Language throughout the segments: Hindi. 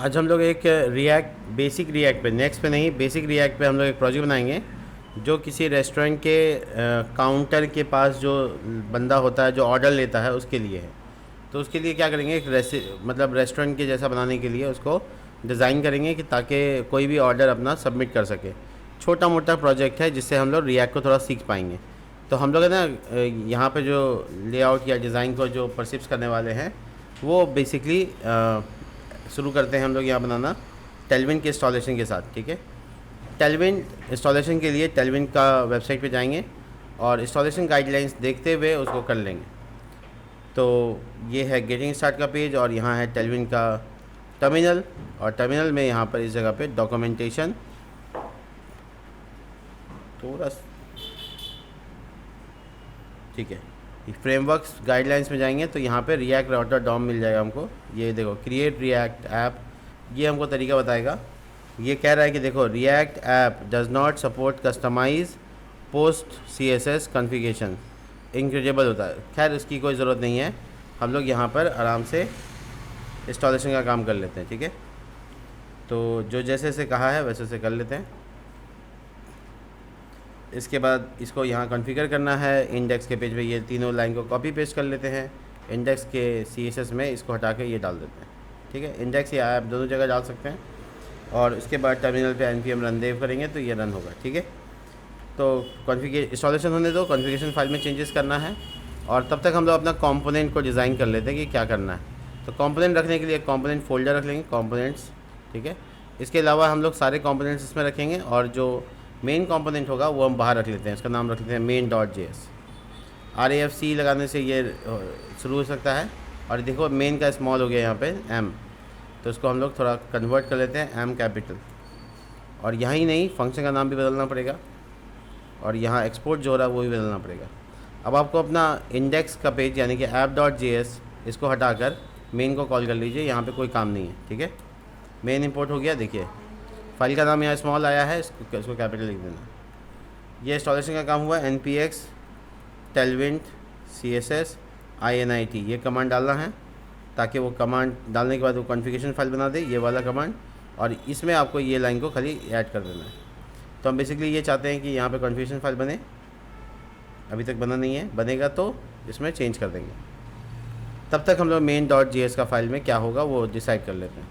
आज हम लोग एक बेसिक रिएक्ट पे, नेक्स्ट पे नहीं, बेसिक रिएक्ट पे हम लोग एक प्रोजेक्ट बनाएंगे जो किसी रेस्टोरेंट के काउंटर के पास जो बंदा होता है जो ऑर्डर लेता है उसके लिए है। तो उसके लिए क्या करेंगे, एक मतलब रेस्टोरेंट के जैसा बनाने के लिए उसको डिज़ाइन करेंगे कि ताकि कोई भी ऑर्डर अपना सबमिट कर सके। छोटा मोटा प्रोजेक्ट है जिससे हम लोग रिएक्ट को थोड़ा सीख पाएंगे। तो हम लोग है ना, यहाँ पे जो लेआउट या डिज़ाइन को जो परसिप्स करने वाले हैं वो बेसिकली शुरू करते हैं हम लोग यहाँ बनाना टेलविन के इंस्टॉलेशन के साथ। ठीक है, टेलविन इंस्टॉलेशन के लिए टेलविन का वेबसाइट पे जाएंगे और इंस्टॉलेशन गाइडलाइंस देखते हुए उसको कर लेंगे। तो ये है गेटिंग स्टार्ट का पेज और यहाँ है टेलविन का टर्मिनल, और टर्मिनल में यहाँ पर इस जगह पे डॉक्यूमेंटेशन थोड़ा, ठीक है, फ्रेमवर्क्स गाइडलाइंस में जाएंगे तो यहाँ पे रिएक्ट राउटर डॉम मिल जाएगा हमको। ये देखो क्रिएट रिएक्ट ऐप, ये हमको तरीका बताएगा। ये कह रहा है कि देखो react app does not support customize post CSS configuration, incredible होता है। खैर उसकी कोई ज़रूरत नहीं है, हम लोग यहाँ पर आराम से इंस्टॉलेशन का काम कर लेते हैं। ठीक है, तो जो जैसे से कहा है वैसे से कर लेते हैं। इसके बाद इसको यहाँ कॉन्फ़िगर करना है। इंडेक्स के पेज पे ये तीनों लाइन को कॉपी पेस्ट कर लेते हैं, इंडेक्स के CSS में इसको हटा के ये डाल देते हैं। ठीक है, इंडेक्स या ऐप दोनों जगह डाल सकते हैं। और इसके बाद टर्मिनल पे npm रन देव करेंगे तो ये रन होगा। ठीक है, तो इंस्टॉलेशन होने दो, कॉन्फ़िगरेशन फाइल में चेंजेस करना है और तब तक हम लोग अपना कंपोनेंट को डिज़ाइन कर लेते हैं कि क्या करना है। तो कंपोनेंट रखने के लिए एक कंपोनेंट फोल्डर रख लेंगे, कंपोनेंट्स। ठीक है, इसके अलावा हम लोग सारे कंपोनेंट्स इसमें रखेंगे और जो मेन कंपोनेंट होगा वो हम बाहर रख लेते हैं, इसका नाम रख लेते हैं main.js। RAFC लगाने से ये शुरू हो सकता है। और देखो मेन का स्मॉल हो गया यहाँ पे m, तो इसको हम लोग थोड़ा कन्वर्ट कर लेते हैं m कैपिटल। और यहाँ ही नहीं, फंक्शन का नाम भी बदलना पड़ेगा और यहाँ एक्सपोर्ट जो हो रहा है वो भी बदलना पड़ेगा। अब आपको अपना इंडेक्स का पेज यानी कि app.js इसको हटाकर मेन को कॉल कर लीजिए, यहाँ पे कोई काम नहीं है। ठीक है, मेन इंपोर्ट हो गया। देखिए फाइल का नाम यहाँ स्मॉल आया है, इसको कैपिटल लिख देना। ये इंस्टॉलेशन का काम हुआ। npx tailwind css init ये कमांड डालना है ताकि वो कमांड डालने के बाद वो कॉन्फ़िगरेशन फाइल बना दे, ये वाला कमांड। और इसमें आपको ये लाइन को खाली ऐड कर देना है। तो हम बेसिकली ये चाहते हैं कि यहाँ पे कॉन्फ़िगरेशन फाइल बने, अभी तक बना नहीं है, बनेगा तो इसमें चेंज कर देंगे। तब तक हम लोग main.js का फाइल में क्या होगा वो डिसाइड कर लेते हैं।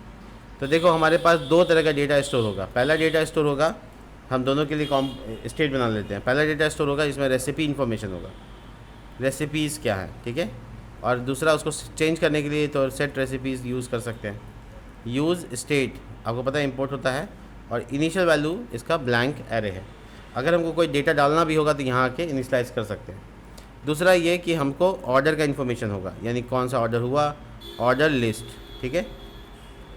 तो देखो हमारे पास दो तरह का डेटा स्टोर होगा। पहला डेटा स्टोर होगा, हम दोनों के लिए स्टेट बना लेते हैं। पहला डेटा स्टोर होगा जिसमें रेसिपी इन्फॉर्मेशन होगा, रेसिपीज़ क्या है। ठीक है, और दूसरा उसको चेंज करने के लिए तो सेट रेसिपीज़ यूज़ कर सकते हैं। यूज़ स्टेट आपको पता है इंपोर्ट होता है और इनिशियल वैल्यू इसका ब्लैंक एरे है। अगर हमको कोई डेटा डालना भी होगा तो यहाँ आके इनिशलाइज कर सकते हैं। दूसरा ये कि हमको ऑर्डर का इन्फॉर्मेशन होगा, यानी कौन सा ऑर्डर हुआ, ऑर्डर लिस्ट। ठीक है,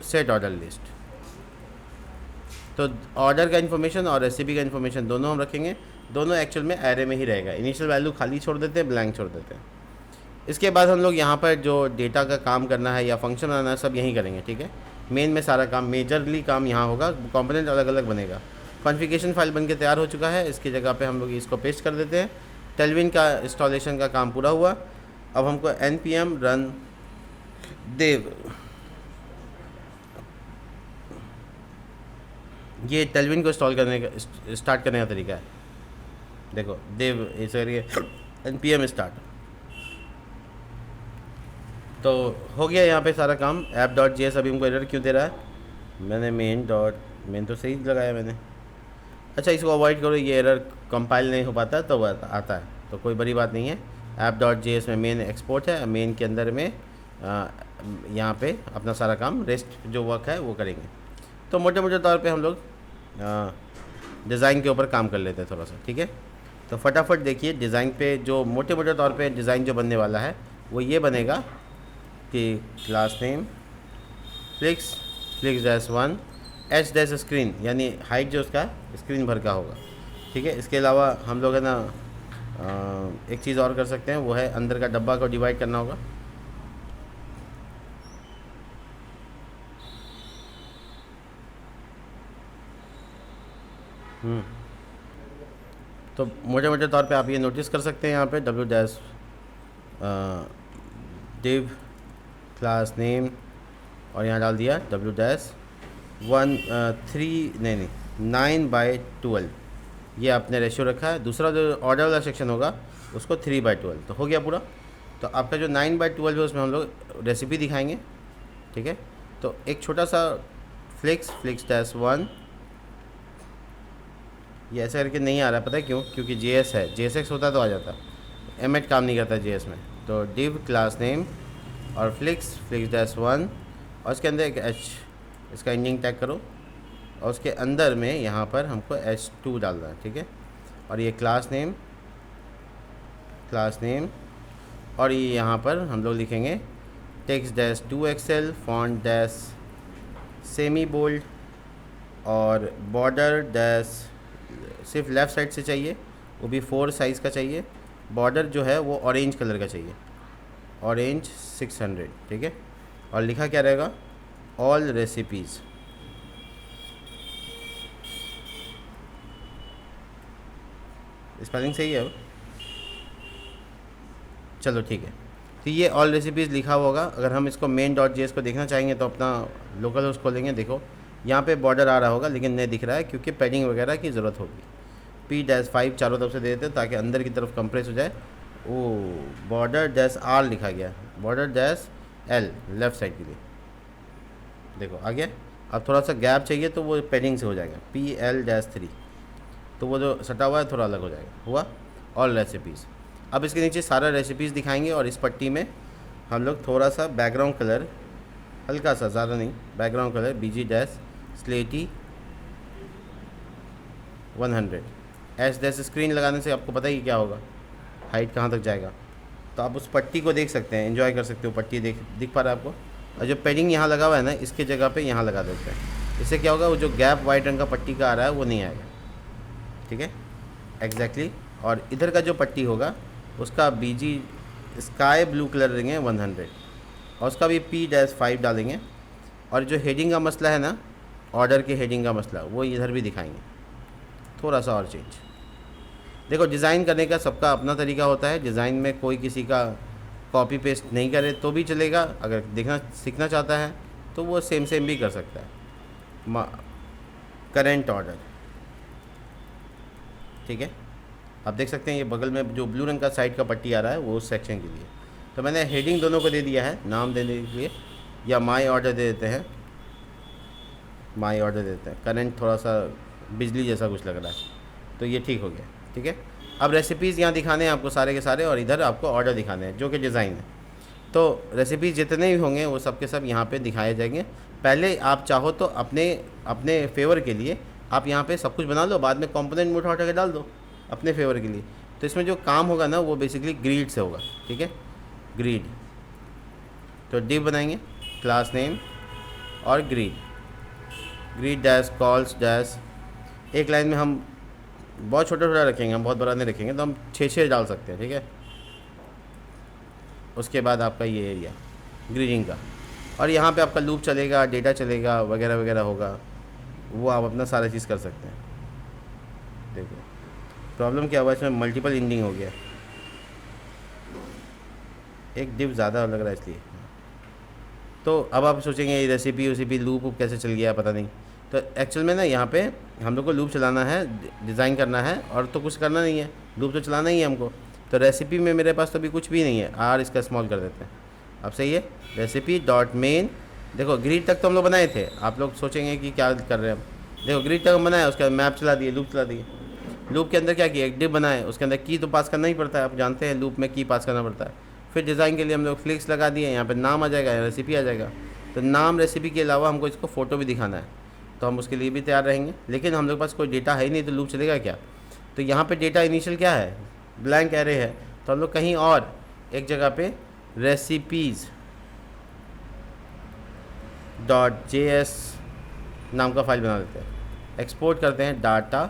सेट ऑर्डर लिस्ट। तो ऑर्डर का इन्फॉर्मेशन और रेसिपी का इन्फॉर्मेशन दोनों हम रखेंगे, दोनों एक्चुअल में एरे में ही रहेगा। इनिशियल वैल्यू खाली छोड़ देते हैं, ब्लैंक छोड़ देते हैं। इसके बाद हम लोग यहाँ पर जो डेटा का काम करना है या फंक्शन बनाना है सब यहीं करेंगे। ठीक है, मेन में सारा काम, मेजरली काम यहाँ होगा, कंपोनेंट अलग अलग बनेगा। कॉन्फ़िगरेशन फाइल बन के तैयार हो चुका है, इसकी जगह पे हम लोग इसको पेस्ट कर देते हैं। टेलविन का इंस्टॉलेशन का काम पूरा हुआ। अब हमको npm रन देव, ये टेलविन को इंस्टॉल करने का स्टार्ट करने का तरीका है। देखो देव ऐसे करके npm स्टार्ट, तो हो गया यहाँ पे सारा काम। app.js अभी हमको एरर क्यों दे रहा है, मैंने मेन तो सही लगाया मैंने। अच्छा इसको अवॉइड करो, ये एरर कंपाइल नहीं हो पाता तो आता है, तो कोई बड़ी बात नहीं है। app.js में मेन एक्सपोर्ट है, मेन के अंदर में यहाँ पे अपना सारा काम रेस्ट जो वर्क है वो करेंगे। तो मोटे मोटे तौर पे हम लोग डिज़ाइन के ऊपर काम कर लेते हैं थोड़ा सा। ठीक है, तो फटाफट देखिए डिज़ाइन पे जो मोटे मोटे तौर पे डिज़ाइन जो बनने वाला है वो ये बनेगा कि क्लास नेम फ्लिक्स-1 h स्क्रीन, यानी हाइट जो उसका स्क्रीन भर का होगा। ठीक है, इसके अलावा हम लोग है ना एक चीज़ और कर सकते हैं, वो है अंदर का डब्बा को डिवाइड करना होगा। तो मोटे मोटे तौर पे आप ये नोटिस कर सकते हैं यहाँ पे div क्लास नेम और यहाँ डाल दिया w नहीं 9/12 ये आपने रेशियो रखा है। दूसरा जो ऑर्डर वाला सेक्शन होगा उसको 3/12, तो हो गया पूरा। तो आपका जो 9/12 है उसमें हम लोग रेसिपी दिखाएंगे, ठीक है। तो एक छोटा सा फ्लिक्स-1 ये ऐसा करके नहीं आ रहा, पता है क्यों? क्योंकि JS है, JSX होता तो आ जाता, एमएट काम नहीं करता JS में। तो div क्लास नेम और फ्लिक्स-1 और उसके अंदर एक इसका इंडिंग टैग करो और उसके अंदर में यहाँ पर हमको h2 डालना है, ठीक है। और ये क्लास नेम और ये यहाँ पर हम लोग लिखेंगे text-2xl font- सेमी बोल्ड और बॉर्डर- सिर्फ लेफ़्ट साइड से चाहिए, वो भी 4 साइज़ का चाहिए। बॉर्डर जो है वो ऑरेंज कलर का चाहिए, ऑरेंज 600, ठीक है। और लिखा क्या रहेगा? All recipes. स्पेलिंग सही है? चलो ठीक है। तो ये ऑल रेसिपीज़ लिखा हुआ होगा। अगर हम इसको main.js को देखना चाहेंगे तो अपना लोकल होस्ट खोलेंगे। देखो यहाँ पे बॉर्डर आ रहा होगा लेकिन नहीं दिख रहा है क्योंकि पैडिंग वगैरह की ज़रूरत होगी। P-5 चारों तरफ से दे देते हैं ताकि अंदर की तरफ कंप्रेस हो जाए। ओ बॉर्डर-R लिखा गया, बॉर्डर-L लेफ़्ट साइड के लिए। देखो आ गया। अब थोड़ा सा गैप चाहिए तो वो पैडिंग से हो जाएगा, PL-3, तो वो जो सटा हुआ है थोड़ा अलग हो जाएगा। हुआ ऑल रेसिपीज़। अब इसके नीचे सारा रेसिपीज़ दिखाएंगे और इस पट्टी में हम लोग थोड़ा सा बैकग्राउंड कलर, हल्का सा, ज़्यादा नहीं, बैकग्राउंड कलर BG-स्लेटी 100। S- स्क्रीन लगाने से आपको पता ही क्या होगा, हाइट कहाँ तक जाएगा। तो आप उस पट्टी को देख सकते हैं, एंजॉय कर सकते हो। पट्टी दिख पा रहा है आपको। और जो पैडिंग यहाँ लगा हुआ है ना, इसके जगह पे यहाँ लगा देते हैं। इससे क्या होगा, वो जो गैप वाइट रंग का पट्टी का आ रहा है वो नहीं आएगा, ठीक है, एग्जैक्टली। और इधर का जो पट्टी होगा उसका BG स्काई ब्लू कलर देंगे 100 और उसका भी P-5 डालेंगे। और जो हेडिंग का मसला है ना, ऑर्डर के हेडिंग का मसला, वो इधर भी दिखाएंगे, थोड़ा सा और चेंज। देखो डिज़ाइन करने का सबका अपना तरीका होता है। डिज़ाइन में कोई किसी का कॉपी पेस्ट नहीं करे तो भी चलेगा। अगर देखना सीखना चाहता है तो वो सेम भी कर सकता है। करेंट ऑर्डर, ठीक है। आप देख सकते हैं ये बगल में जो ब्लू रंग का साइड का पट्टी आ रहा है वो उस सेक्शन के लिए। तो मैंने हेडिंग दोनों को दे दिया है नाम देने के लिए, या माई ऑर्डर दे देते हैं, माई ऑर्डर देते हैं। करेंट थोड़ा सा बिजली जैसा कुछ लग रहा है, तो ये ठीक हो गया, ठीक है। अब रेसिपीज़ यहाँ दिखाने हैं आपको सारे के सारे, और इधर आपको ऑर्डर दिखाने हैं जो कि डिज़ाइन है। तो रेसिपीज़ जितने भी होंगे वो सब के सब यहाँ पे दिखाए जाएंगे। पहले आप चाहो तो अपने फेवर के लिए आप यहाँ पे सब कुछ बना लो, बाद में कंपोनेंट में उठा के डाल दो अपने फेवर के लिए। तो इसमें जो काम होगा ना वो बेसिकली ग्रीड से होगा, ठीक है, ग्रीड। तो डिव बनाएंगे, क्लास नेम और ग्रीड-कॉल्स-। एक लाइन में हम बहुत छोटा रखेंगे, हम बहुत बड़ा नहीं रखेंगे, तो हम 6 डाल सकते हैं, ठीक है। उसके बाद आपका ये एरिया ग्रीडिंग का, और यहाँ पे आपका लूप चलेगा, डेटा चलेगा, वगैरह वगैरह होगा, वो आप अपना सारा चीज़ कर सकते हैं। देखो प्रॉब्लम क्या हुआ, इसमें मल्टीपल एंडिंग हो गया, एक डिव ज़्यादा लग रहा है इसलिए। तो अब आप सोचेंगे ये रेसिपी लूप कैसे चल गया, पता नहीं। तो एक्चुअल में ना यहाँ पे हम लोग को लूप चलाना है, डिज़ाइन करना है, और तो कुछ करना नहीं है, लूप तो चलाना ही है हमको। तो रेसिपी में मेरे पास तो अभी कुछ भी नहीं है, R इसका स्मॉल कर देते हैं। अब सही है, रेसिपी.main। देखो ग्रीड तक तो हम लोग बनाए थे, आप लोग सोचेंगे कि क्या कर रहे हैं हम। देखो ग्रीड तक हम बनाए, उसके बाद मैप चला दिए, लूप चला दिए। लूप के अंदर क्या किया, एक डिव बनाए, उसके अंदर की तो पास करना ही पड़ता है, आप जानते हैं लूप में की पास करना पड़ता है। फिर डिज़ाइन के लिए हम लोग फ्लिक्स लगा दिए, यहाँ पे नाम आ जाएगा, रेसिपी आ जाएगा। तो नाम रेसिपी के अलावा हमको इसको फ़ोटो भी दिखाना है, तो हम उसके लिए भी तैयार रहेंगे। लेकिन हम लोग के पास कोई डेटा है ही नहीं, तो लूप चलेगा क्या। तो यहाँ पे डेटा इनिशियल क्या है, ब्लैंक एरे है, तो हम लोग कहीं और एक जगह पे recipes.js नाम का फाइल बना देते हैं, एक्सपोर्ट करते हैं डाटा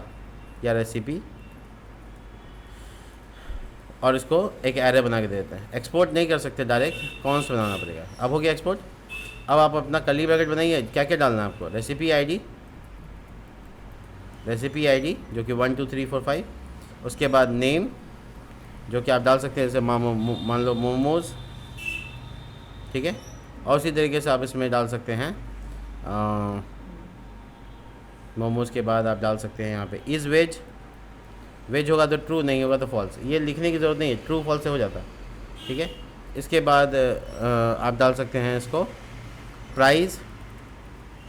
या रेसिपी, और इसको एक एरे बना के दे देते हैं। एक्सपोर्ट नहीं कर सकते डायरेक्ट, कॉन्स्ट बनाना पड़ेगा। अब हो गया एक्सपोर्ट। अब आप अपना कर्ली ब्रैकेट बनाइए, क्या क्या डालना है आपको, रेसिपी आईडी जो कि 1 2 3 4 5, उसके बाद नेम जो कि आप डाल सकते हैं, जैसे मान लो मोमोज, ठीक है। और उसी तरीके से आप इसमें डाल सकते हैं मोमोज़ के बाद आप डाल सकते हैं यहाँ पे इज़ वेज, वेज होगा तो ट्रू, नहीं होगा तो फॉल्स। ये लिखने की ज़रूरत नहीं है, ट्रू फॉल्स से हो जाता है, ठीक है। इसके बाद आप डाल सकते हैं इसको प्राइस,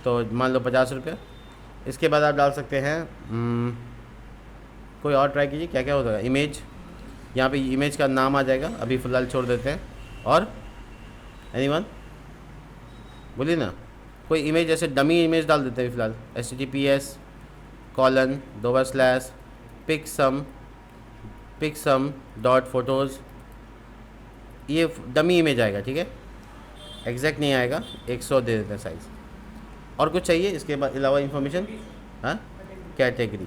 तो मान लो 50 रुपये। इसके बाद आप डाल सकते हैं कोई और ट्राई कीजिए क्या क्या होता है। इमेज, यहाँ पे इमेज का नाम आ जाएगा, अभी फ़िलहाल छोड़ देते हैं। और एनीवन बोलिए ना, कोई इमेज जैसे डमी इमेज डाल देते हैं फ़िलहाल, https:// picsum डॉट फोटोज़, ये डमी इमेज आएगा, ठीक है, एग्जैक्ट नहीं आएगा। 100 दे देते हैं साइज़। और कुछ चाहिए इसके अलावा इन्फॉर्मेशन? हाँ, कैटेगरी,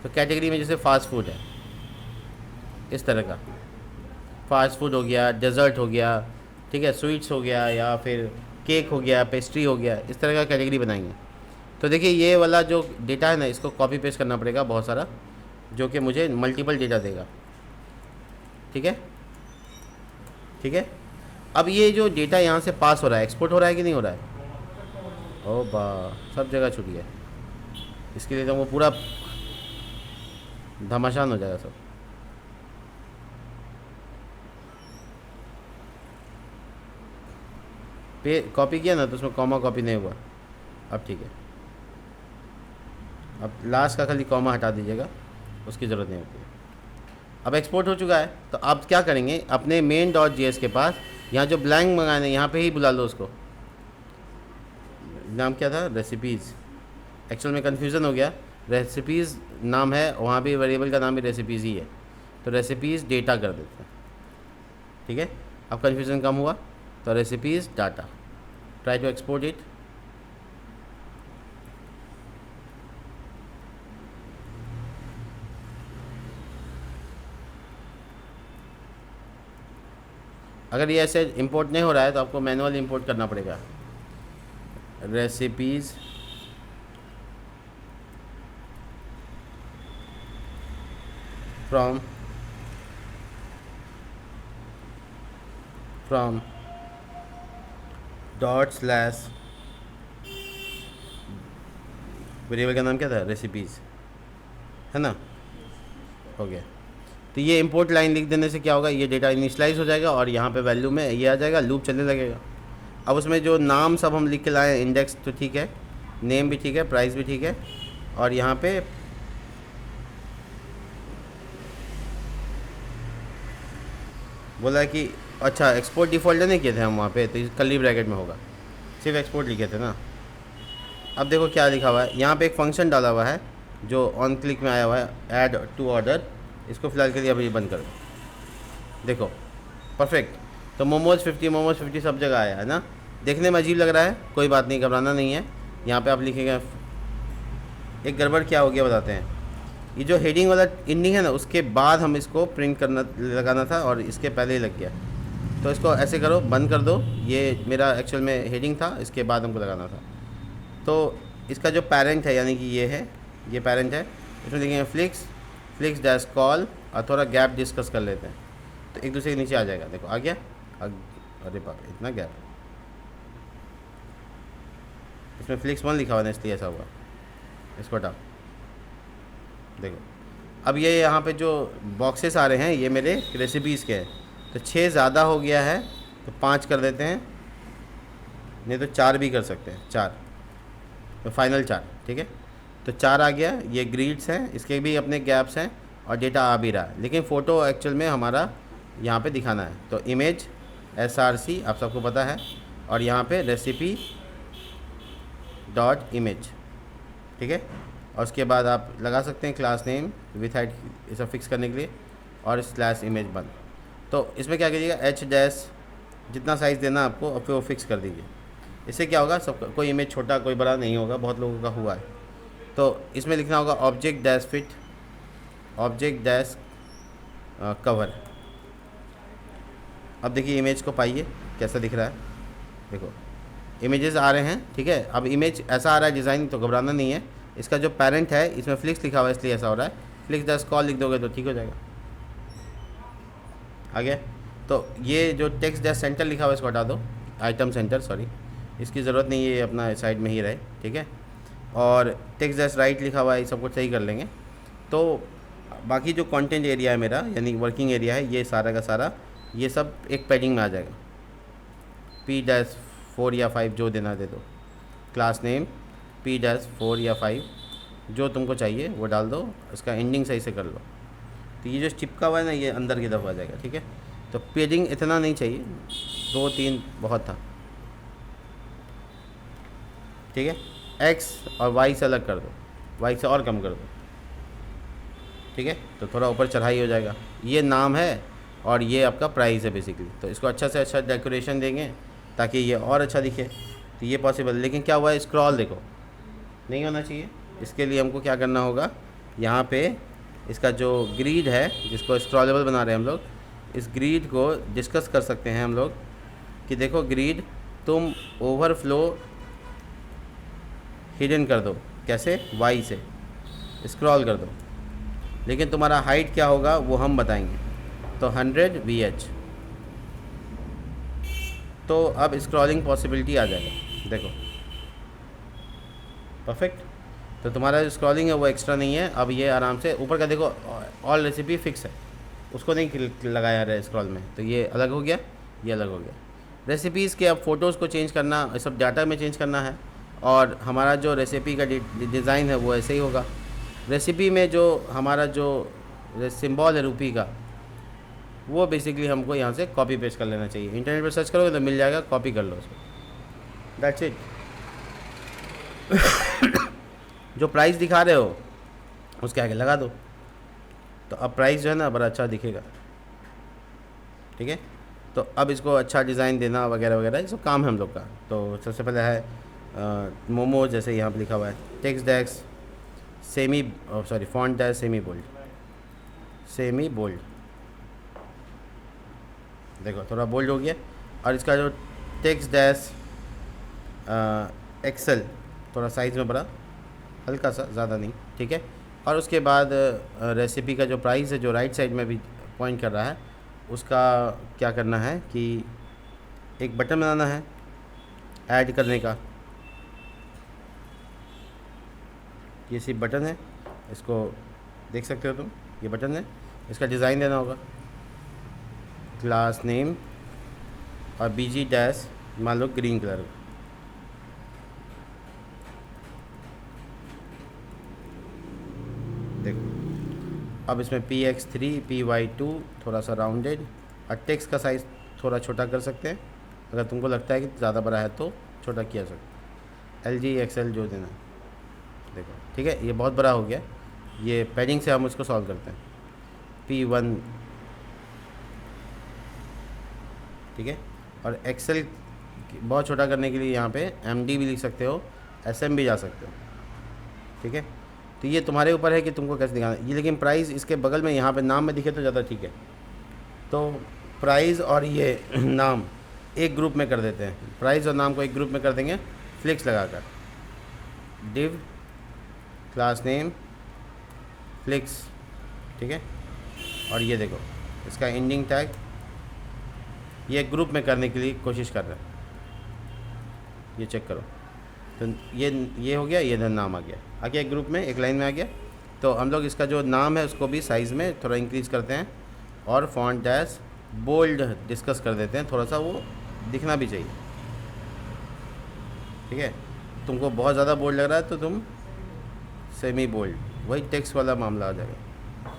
तो कैटेगरी में जैसे फ़ास्ट फूड है, इस तरह का फ़ास्ट फूड हो गया, डेज़र्ट हो गया, ठीक है, स्वीट्स हो गया, या फिर केक हो गया, पेस्ट्री हो गया, इस तरह का कैटेगरी बनाएंगे। तो देखिए ये वाला जो डेटा है ना, इसको कॉपी पेस्ट करना पड़ेगा बहुत सारा, जो कि मुझे मल्टीपल डेटा देगा, ठीक है, ठीक है। अब ये जो डेटा यहाँ से पास हो रहा है, एक्सपोर्ट हो रहा है कि नहीं हो रहा है? ओ बा, सब जगह छूट गया। इसके लिए तो वो पूरा घमासान हो जाएगा सब। पे कॉपी किया ना तो उसमें कॉमा कॉपी नहीं हुआ, अब ठीक है। अब लास्ट का खाली कॉमा हटा दीजिएगा, उसकी ज़रूरत नहीं होती है। अब एक्सपोर्ट हो चुका है, तो आप क्या करेंगे, अपने main.js के पास यहाँ जो ब्लैंक मंगाने, यहाँ पे ही बुला लो उसको। नाम क्या था? रेसिपीज़। एक्चुअल में कन्फ्यूज़न हो गया, रेसिपीज़ नाम है, वहाँ भी वेरिएबल का नाम भी रेसिपीज़ ही है, तो रेसिपीज़ डेटा कर देते हैं, ठीक है। अब कन्फ्यूज़न कम हुआ, तो recipes data, try to export it. अगर ये ऐसे इंपोर्ट नहीं हो रहा है तो आपको मैनुअल इंपोर्ट करना पड़ेगा। रेसिपीज़ फ्रॉम ./ वेरिएबल का नाम क्या था? रेसिपीज़, है ना, हो गया। तो ये इंपोर्ट लाइन लिख देने से क्या होगा, ये डेटा इनिशलाइज हो जाएगा और यहाँ पे वैल्यू में ये आ जाएगा, लूप चलने लगेगा। अब उसमें जो नाम सब हम लिख के लाए हैं, इंडेक्स तो ठीक है, नेम भी ठीक है, प्राइस भी ठीक है, और यहाँ पे बोला कि अच्छा एक्सपोर्ट डिफ़ॉल्ट नहीं किए थे हम वहाँ पे, तो कर्ली ब्रैकेट में होगा, सिर्फ एक्सपोर्ट लिखे थे ना। अब देखो क्या लिखा हुआ है, यहाँ पे एक फंक्शन डाला हुआ है जो ऑन क्लिक में आया हुआ है, ऐड टू ऑर्डर। इसको फ़िलहाल के लिए अभी बंद कर दो। देखो परफेक्ट, तो मोमोज़ 50 सब जगह आया है ना। देखने में अजीब लग रहा है, कोई बात नहीं, घबराना नहीं है। यहाँ पे आप लिखेंगे, एक गड़बड़ क्या हो गया बताते हैं। ये जो हेडिंग वाला एंडिंग है ना, उसके बाद हम इसको प्रिंट करना लगाना था और इसके पहले ही लग गया। तो इसको ऐसे करो, बंद कर दो। ये मेरा एक्चुअल में हेडिंग था, इसके बाद हमको लगाना था। तो इसका जो पेरेंट है, यानी कि ये है, ये पेरेंट है, इसमें लिखेंगे फ्लिक्स डैश कॉल, और थोड़ा गैप डिस्कस कर लेते हैं, तो एक दूसरे के नीचे आ जाएगा। देखो आ गया, अरे बाप रे, इतना गैप। इसमें फ्लिक्स1 लिखा हुआ है इसलिए ऐसा हुआ, इसको हटाओ। देखो अब ये यहाँ पे जो बॉक्सेस आ रहे हैं, ये मेरे रेसिपीज़ के हैं, तो 6 ज़्यादा हो गया है, तो 5 कर देते हैं, नहीं तो 4 भी कर सकते हैं, 4, तो फाइनल 4, ठीक है। तो 4 आ गया। ये ग्रीड्स हैं, इसके भी अपने गैप्स हैं, और डेटा आ भी रहा है, लेकिन फ़ोटो एक्चुअल में हमारा यहाँ पे दिखाना है। तो इमेज src आप सबको पता है, और यहाँ पे रेसिपी डॉट इमेज, ठीक है। और उसके बाद आप लगा सकते हैं क्लास नेम विथ हाइट, इसे फिक्स करने के लिए, और स्लैश इमेज बंद। तो इसमें क्या कीजिएगा, h' जितना साइज़ देना आपको, और फिर वो फिक्स कर दीजिए। इससे क्या होगा, सब कोई इमेज छोटा कोई बड़ा नहीं होगा, बहुत लोगों का हुआ है। तो इसमें लिखना होगा object dash fit, object dash cover. अब देखिए इमेज को पाइए कैसा दिख रहा है, देखो इमेजेस आ रहे हैं, ठीक है। अब इमेज ऐसा आ रहा है डिज़ाइन, तो घबराना नहीं है। इसका जो पेरेंट है, इसमें फ्लिक्स लिखा हुआ है, इसलिए ऐसा हो रहा है। फ्लिक्स डैश कॉल लिख दोगे तो ठीक हो जाएगा। आ गया। तो ये जो टेक्स्ट डैश सेंटर लिखा हुआ है, इसको हटा दो, आइटम सेंटर, सॉरी, इसकी ज़रूरत नहीं है, ये अपना साइड में ही रहे, ठीक है। और टेक्स्ट डैश राइट लिखा हुआ है, ये सब कुछ सही कर लेंगे। तो बाकी जो कंटेंट एरिया है मेरा, यानी वर्किंग एरिया है, ये सारा का सारा ये सब एक पैडिंग में आ जाएगा। P-4 या 5 जो देना दे दो। क्लास नेम P-4 या 5 जो तुमको चाहिए वो डाल दो, इसका एंडिंग सही से कर लो। तो ये जो चिपका हुआ है ना, ये अंदर की तरफ आ जाएगा, ठीक है। तो पेडिंग इतना नहीं चाहिए, 2-3 बहुत था, ठीक है। एक्स और वाई से अलग कर दो, वाई से और कम कर दो, ठीक है। तो थोड़ा ऊपर चढ़ाई हो जाएगा। ये नाम है और ये आपका प्राइस है बेसिकली। तो इसको अच्छा से अच्छा डेकोरेशन देंगे ताकि ये और अच्छा दिखे, तो ये पॉसिबल। लेकिन क्या हुआ है, स्क्रॉल देखो नहीं होना चाहिए। इसके लिए हमको क्या करना होगा, यहाँ पे इसका जो ग्रिड है जिसको स्क्रॉलेबल बना रहे हैं हम लोग, इस ग्रिड को डिस्कस कर सकते हैं हम लोग कि देखो ग्रिड तुम ओवरफ्लो हिडन कर दो। कैसे? वाई से स्क्रॉल कर दो, लेकिन तुम्हारा हाइट क्या होगा वो हम बताएंगे। तो 100 VH। तो अब स्क्रॉलिंग पॉसिबिलिटी आ जाएगा, देखो परफेक्ट। तो तुम्हारा जो स्क्रॉलिंग है वो एक्स्ट्रा नहीं है। अब ये आराम से ऊपर का देखो, ऑल रेसिपी फिक्स है, उसको नहीं लगाया रहा है स्क्रॉल में, तो ये अलग हो गया, ये अलग हो गया। रेसिपीज़ के अब फ़ोटोज़ को चेंज करना, ये सब डाटा में चेंज करना है। और हमारा जो रेसिपी का डिज़ाइन है वो ऐसे ही होगा। रेसिपी में जो हमारा जो सिंबल है रुपी का, वो बेसिकली हमको यहाँ से कॉपी पेस्ट कर लेना चाहिए। इंटरनेट पर सर्च करोगे तो मिल जाएगा, कॉपी कर लो उसको, दैट्स इट। जो प्राइस दिखा रहे हो उसके आगे लगा दो, तो अब प्राइस जो है ना बड़ा अच्छा दिखेगा, ठीक है। तो अब इसको अच्छा डिज़ाइन देना वगैरह वगैरह ये सब काम है हम लोग का। तो सबसे पहले है मोमो, जैसे यहाँ पे लिखा हुआ है text dash font dash semi bold, देखो थोड़ा बोल्ड हो गया। और इसका जो टेक्स्ट डैश एक्सेल थोड़ा साइज़ में बड़ा, हल्का सा, ज़्यादा नहीं, ठीक है। और उसके बाद रेसिपी का जो प्राइस है जो राइट साइड में भी पॉइंट कर रहा है, उसका क्या करना है कि एक बटन बनाना है ऐड करने का। ये सिर्फ बटन है, इसको देख सकते हो तुम, ये बटन है। इसका डिज़ाइन देना होगा, क्लास नेम और BG डैश मान लो ग्रीन कलर का, देखो। अब इसमें PX3 PY2 थोड़ा सा राउंडेड, और टेक्स्ट का साइज़ थोड़ा छोटा कर सकते हैं। अगर तुमको लगता है कि ज़्यादा बड़ा है तो छोटा किया सकते। LG XL जो देना है, देखो ठीक है। ये बहुत बड़ा हो गया, ये पैडिंग से हम उसको सॉल्व करते हैं। P1, ठीक है। और एक्सेल बहुत छोटा करने के लिए यहाँ पे MD भी लिख सकते हो, SM भी जा सकते हो, ठीक है। तो ये तुम्हारे ऊपर है कि तुमको कैसे दिखाना है ये। लेकिन प्राइस इसके बगल में यहाँ पे नाम में दिखे तो ज़्यादा ठीक है। तो प्राइस और ये नाम एक ग्रुप में कर देते हैं, प्राइस और नाम को एक ग्रुप में कर देंगे फ्लिक्स लगाकर, डिव क्लास नेम फ्लिक्स, ठीक है। और ये देखो इसका एंडिंग टैग, ये ग्रुप में करने के लिए कोशिश कर रहे हैं, ये चेक करो। तो ये हो गया, ये नाम आ गया एक ग्रुप में, एक लाइन में आ गया। तो हम लोग इसका जो नाम है उसको भी साइज़ में थोड़ा इंक्रीज़ करते हैं और फॉन्ट डैश बोल्ड डिस्कस कर देते हैं, थोड़ा सा वो दिखना भी चाहिए, ठीक है। तुमको बहुत ज़्यादा बोल्ड लग रहा है तो तुम सेमी बोल्ड, वही टेक्स्ट वाला मामला आ जाएगा,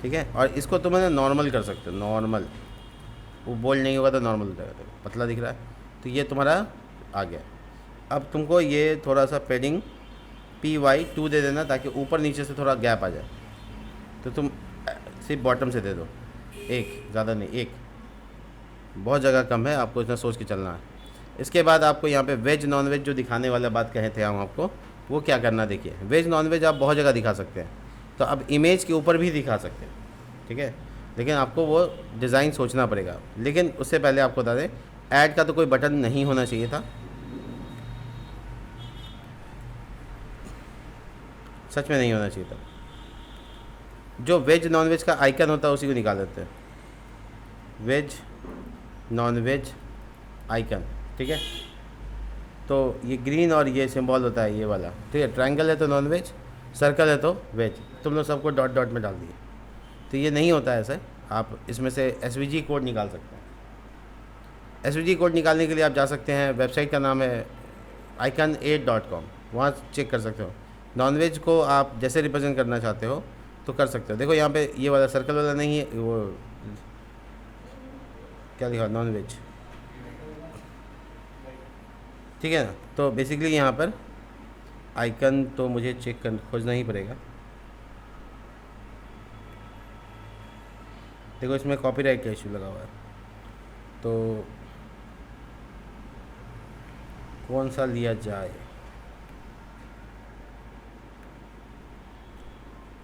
ठीक है। और इसको तुम नॉर्मल कर सकते हो, नॉर्मल, वो बोल्ड नहीं होगा तो नॉर्मल हो जाएगा, पतला दिख रहा है। तो ये तुम्हारा आ गया। अब तुमको ये थोड़ा सा पैडिंग PY2 दे देना ताकि ऊपर नीचे से थोड़ा गैप आ जाए। तो तुम सिर्फ बॉटम से दे दो, एक, ज़्यादा नहीं, एक, बहुत जगह कम है, आपको इतना सोच के चलना है। इसके बाद आपको यहाँ पे वेज नॉन वेज जो दिखाने वाला बात कहे थे हम आपको, वो क्या करना, देखिए वेज नॉन वेज आप बहुत जगह दिखा सकते हैं। तो अब इमेज के ऊपर भी दिखा सकते हैं, ठीक है। लेकिन आपको वो डिज़ाइन सोचना पड़ेगा। लेकिन उससे पहले आपको बता दें, ऐड का तो कोई बटन नहीं होना चाहिए था, सच में नहीं होना चाहिए था। जो वेज नॉन वेज का आइकन होता है उसी को निकाल देते हैं, वेज नॉन वेज आइकन, ठीक है। तो ये ग्रीन और ये सिंबल होता है ये वाला, ठीक है। ट्रायंगल है तो नॉन वेज, सर्कल है तो वेज, तुम लोग सबको डॉट डॉट में डाल दिए। तो ये नहीं होता है ऐसे, आप इसमें से एसवीजी कोड निकाल सकते हैं। एसवीजी कोड निकालने के लिए आप जा सकते हैं, वेबसाइट का नाम है icon8.com, वहाँ चेक कर सकते हो। नॉन वेज को आप जैसे रिप्रेजेंट करना चाहते हो तो कर सकते हो। देखो यहाँ पे ये वाला सर्कल वाला नहीं है, वो क्या लिखा, नॉन वेज, ठीक है ना। तो बेसिकली यहाँ पर आइकन तो मुझे चेक कर खोजना ही पड़ेगा। देखो इसमें कॉपीराइट का इशू लगा हुआ है, तो कौन सा लिया जाए,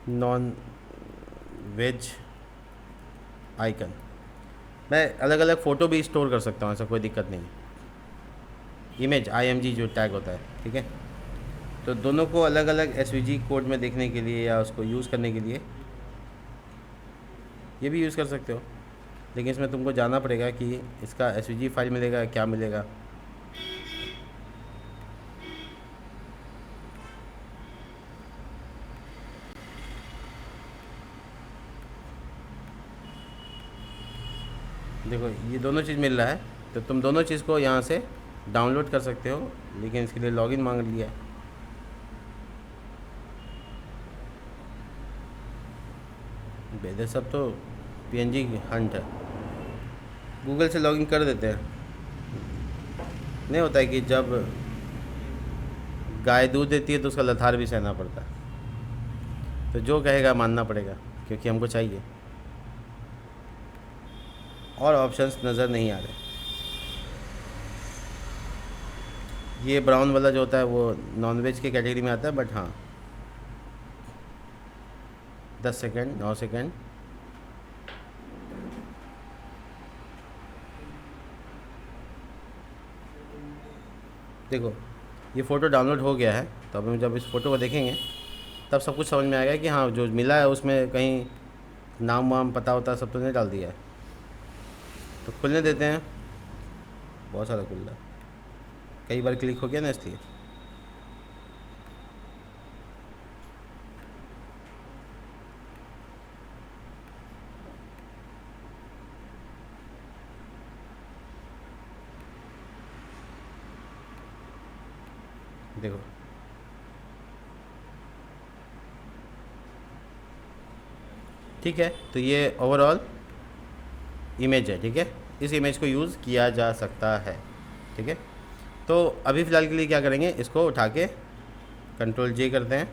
नॉन वेज आइकन। मैं अलग अलग फ़ोटो भी स्टोर कर सकता हूँ, ऐसा कोई दिक्कत नहीं है। इमेज IMG जो टैग होता है, ठीक है। तो दोनों को अलग अलग SVG कोड में देखने के लिए या उसको यूज़ करने के लिए ये भी यूज़ कर सकते हो, लेकिन इसमें तुमको जानना पड़ेगा कि इसका SVG फाइल मिलेगा क्या मिलेगा। देखो ये दोनों चीज़ मिल रहा है, तो तुम दोनों चीज़ को यहाँ से डाउनलोड कर सकते हो, लेकिन इसके लिए लॉगिन मांग लिया है। बेदे सब तो PNG हंट है, गूगल से लॉगिन कर देते हैं। नहीं होता है कि जब गाय दूध देती है तो उसका लथार भी सहना पड़ता है, तो जो कहेगा मानना पड़ेगा, क्योंकि हमको चाहिए। और ऑप्शंस नज़र नहीं आ रहे। ये ब्राउन वाला जो होता है वो नॉनवेज के कैटेगरी में आता है, बट हाँ 10 सेकेंड 9 सेकेंड, देखो ये फ़ोटो डाउनलोड हो गया है। तो अब हम जब इस फ़ोटो को देखेंगे तब सब कुछ समझ में आएगा कि हाँ जो मिला है उसमें कहीं नाम वाम पता होता सब तो नहीं डाल दिया है। तो खुलने देते हैं, बहुत सारा खुल रहा है, कई बार क्लिक हो गया ना इसलिए। देखो ठीक है, तो ये ओवरऑल इमेज है, ठीक है। इस इमेज को यूज़ किया जा सकता है, ठीक है। तो अभी फ़िलहाल के लिए क्या करेंगे, इसको उठा के Ctrl+J करते हैं,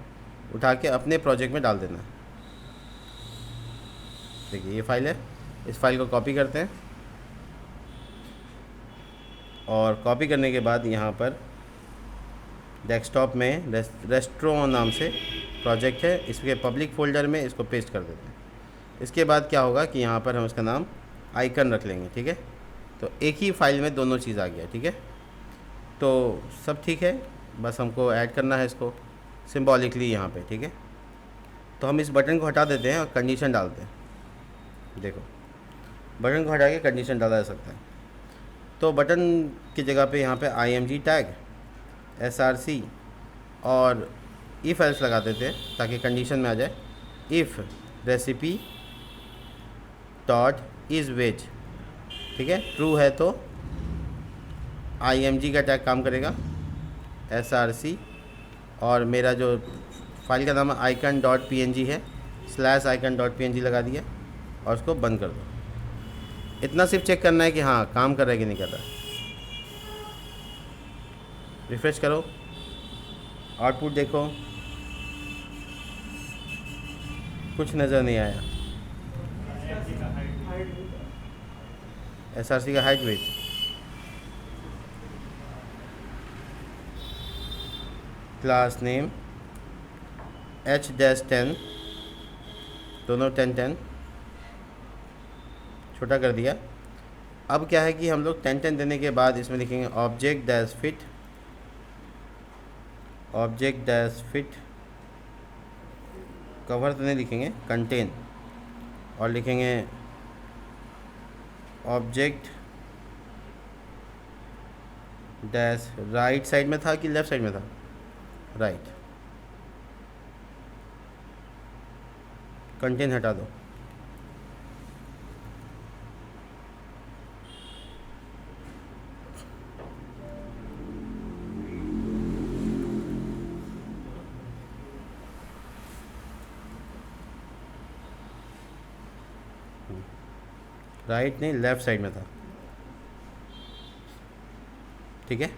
उठा के अपने प्रोजेक्ट में डाल देना है। देखिए ये फाइल है, इस फाइल को कॉपी करते हैं, और कॉपी करने के बाद यहाँ पर डेस्कटॉप में रेस्ट्रो नाम से प्रोजेक्ट है, इसके पब्लिक फ़ोल्डर में इसको पेस्ट कर देते हैं। इसके बाद क्या होगा कि यहाँ पर हम इसका नाम आइकन रख लेंगे, ठीक है। तो एक ही फाइल में दोनों चीज़ आ गया, ठीक है। तो सब ठीक है, बस हमको ऐड करना है इसको सिम्बॉलिकली यहाँ पे, ठीक है। तो हम इस बटन को हटा देते हैं और कंडीशन डालते हैं। देखो बटन को हटा के कंडीशन डाला जा सकता है। तो बटन की जगह पे यहाँ पे IMG टैग, SRC और इफ़ एल्स लगा देते हैं ताकि कंडीशन में आ जाए, if recipe dot is veg, ठीक है। ट्रू है तो IMG का टैग काम करेगा, SRC और मेरा जो फाइल का नाम icon.png है /icon.png लगा दिया और उसको बंद कर दो। इतना सिर्फ चेक करना है कि हाँ काम कर रहा है कि नहीं कर रहा है। रिफ्रेश करो, आउटपुट देखो, कुछ नज़र नहीं आया। SRC का height weight, class name H-10, दोनों 10 छोटा कर दिया। अब क्या है कि हम लोग 10 देने के बाद इसमें लिखेंगे ऑब्जेक्ट डैश फिट कवर तो नहीं लिखेंगे, कंटेन, और लिखेंगे ऑब्जेक्ट डैश राइट साइड में था कि लेफ़्ट साइड में था? राइट। कंटेंट हटा दो। राइट नहीं, लेफ़्ट साइड में था, ठीक है।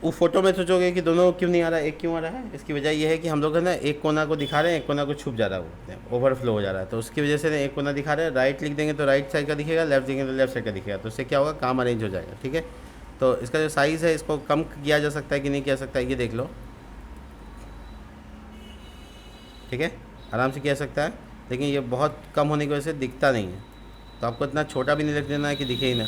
वो फोटो में सोचोगे कि दोनों क्यों नहीं आ रहा है, एक क्यों आ रहा है? इसकी वजह यह है कि हम लोग है ना एक कोना को दिखा रहे हैं, एक कोना को छुप जा रहा है, वो ओवरफ्लो हो जा रहा है, तो उसकी वजह से ना एक कोना दिखा रहे हैं। राइट लिख देंगे तो राइट साइड का दिखेगा, लेफ्ट देंगे तो लेफ्ट साइड का दिखेगा, तो इससे क्या होगा, काम अरेंज हो जाएगा, ठीक है। तो इसका जो साइज़ है इसको कम किया जा सकता है कि नहीं किया सकता है, ये देख लो, ठीक है, आराम से किया सकता है, लेकिन ये बहुत कम होने की वजह से दिखता नहीं है, तो आपको इतना छोटा भी नहीं लिख देना है कि दिखे ही ना,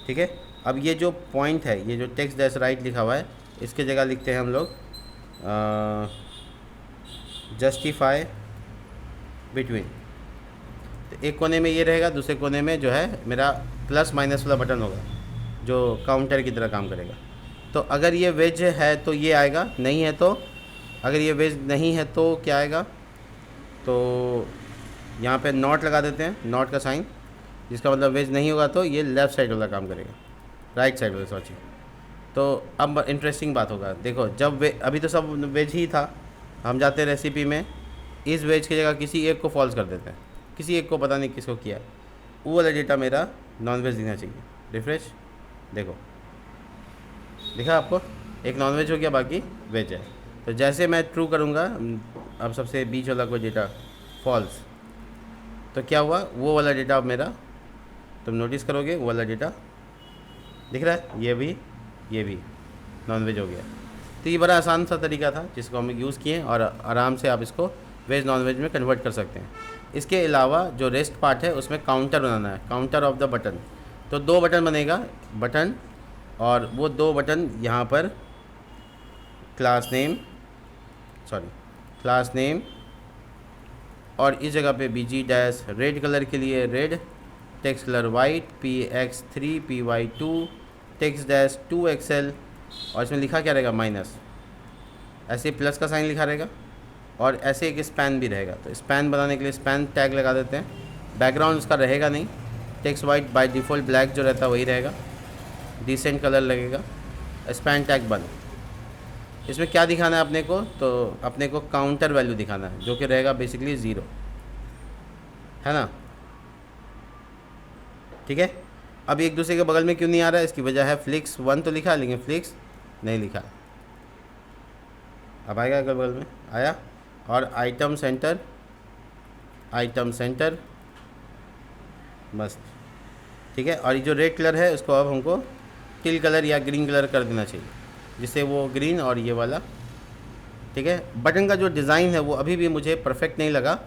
ठीक है। अब ये जो पॉइंट है, ये जो टेक्स्ट डैश राइट लिखा हुआ है, इसके जगह लिखते हैं हम लोग जस्टिफाई बिटवीन। तो एक कोने में ये रहेगा, दूसरे कोने में जो है मेरा प्लस माइनस वाला बटन होगा जो काउंटर की तरह काम करेगा। तो अगर ये वेज है तो ये आएगा, नहीं है तो, अगर ये वेज नहीं है तो क्या आएगा, तो यहाँ पे नॉट लगा देते हैं, नॉट का साइन, जिसका मतलब वेज नहीं होगा तो ये लेफ़्ट साइड वाला काम करेगा, राइट साइड वाला सोचिए। तो अब इंटरेस्टिंग बात होगा, देखो जब अभी तो सब वेज ही था, हम जाते हैं रेसिपी में, इस वेज की जगह किसी एक को फॉल्स कर देते हैं, किसी एक को पता नहीं किसको किया, वो वाला डेटा मेरा नॉन वेज दिखना चाहिए। रिफ्रेश, देखो दिखा आपको, एक नॉन वेज हो गया, बाकी वेज है। तो जैसे मैं ट्रू करूँगा, अब सबसे बीच वाला कोई डेटा फॉल्स, तो क्या हुआ, वो वाला डेटा अब मेरा, तुम नोटिस करोगे वो वाला डेटा दिख रहा है, ये भी नॉन वेज हो गया। तो ये बड़ा आसान सा तरीका था जिसको हम यूज़ किए, और आराम से आप इसको वेज नॉन वेज में कन्वर्ट कर सकते हैं। इसके अलावा जो रेस्ट पार्ट है उसमें काउंटर बनाना है, काउंटर ऑफ द बटन। तो 2 बटन बनेगा, बटन, और वो 2 बटन यहाँ पर क्लास नेम, और इस जगह पे BG डैश रेड कलर के लिए red, text colour white, PX3 PY2 text dash 2XL, और इसमें लिखा क्या रहेगा, माइनस, ऐसे प्लस का साइन लिखा रहेगा, और ऐसे एक स्पैन भी रहेगा। तो स्पैन बनाने के लिए स्पैन टैग लगा देते हैं। बैकग्राउंड उसका रहेगा नहीं, text white by default black जो रहता है वही रहेगा, डिसेंट कलर लगेगा, स्पैन टैग बंद। इसमें क्या दिखाना है अपने को, तो अपने को काउंटर वैल्यू दिखाना है, जो कि रहेगा बेसिकली 0, है ना, ठीक है। अब एक दूसरे के बगल में क्यों नहीं आ रहा है, इसकी वजह है फ्लिक्स 1 तो लिखा है लेकिन फ्लिक्स नहीं लिखा है। अब आएगा अगर बगल में आया, और आइटम सेंटर मस्त, ठीक है। और ये जो रेड कलर है उसको अब हमको टिल कलर या ग्रीन कलर कर देना चाहिए, जिससे वो ग्रीन और ये वाला, ठीक है। बटन का जो डिज़ाइन है वो अभी भी मुझे परफेक्ट नहीं लगा,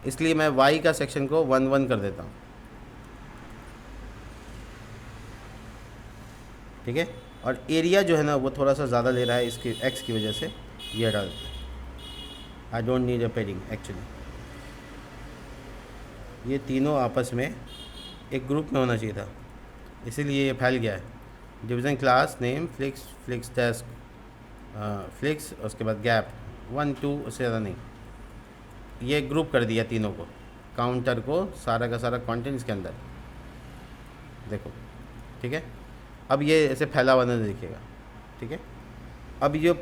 इसलिए मैं वाई का सेक्शन को 1 कर देता हूँ, ठीक है। और एरिया जो है ना वो थोड़ा सा ज़्यादा ले रहा है, इसकी एक्स की वजह से ये हटा देते हैं। I don't need a पेडिंग actually, ये तीनों आपस में एक ग्रुप में होना चाहिए था, इसीलिए ये फैल गया है। Division class name flix desk flix, उसके बाद गैप 1 2, उससे ज़्यादा नहीं, ये ग्रुप कर दिया तीनों को, काउंटर को, सारा का सारा कंटेंट इसके अंदर, देखो, ठीक है। अब ये ऐसे फैला हुआ नहीं दिखेगा, ठीक है। अब जो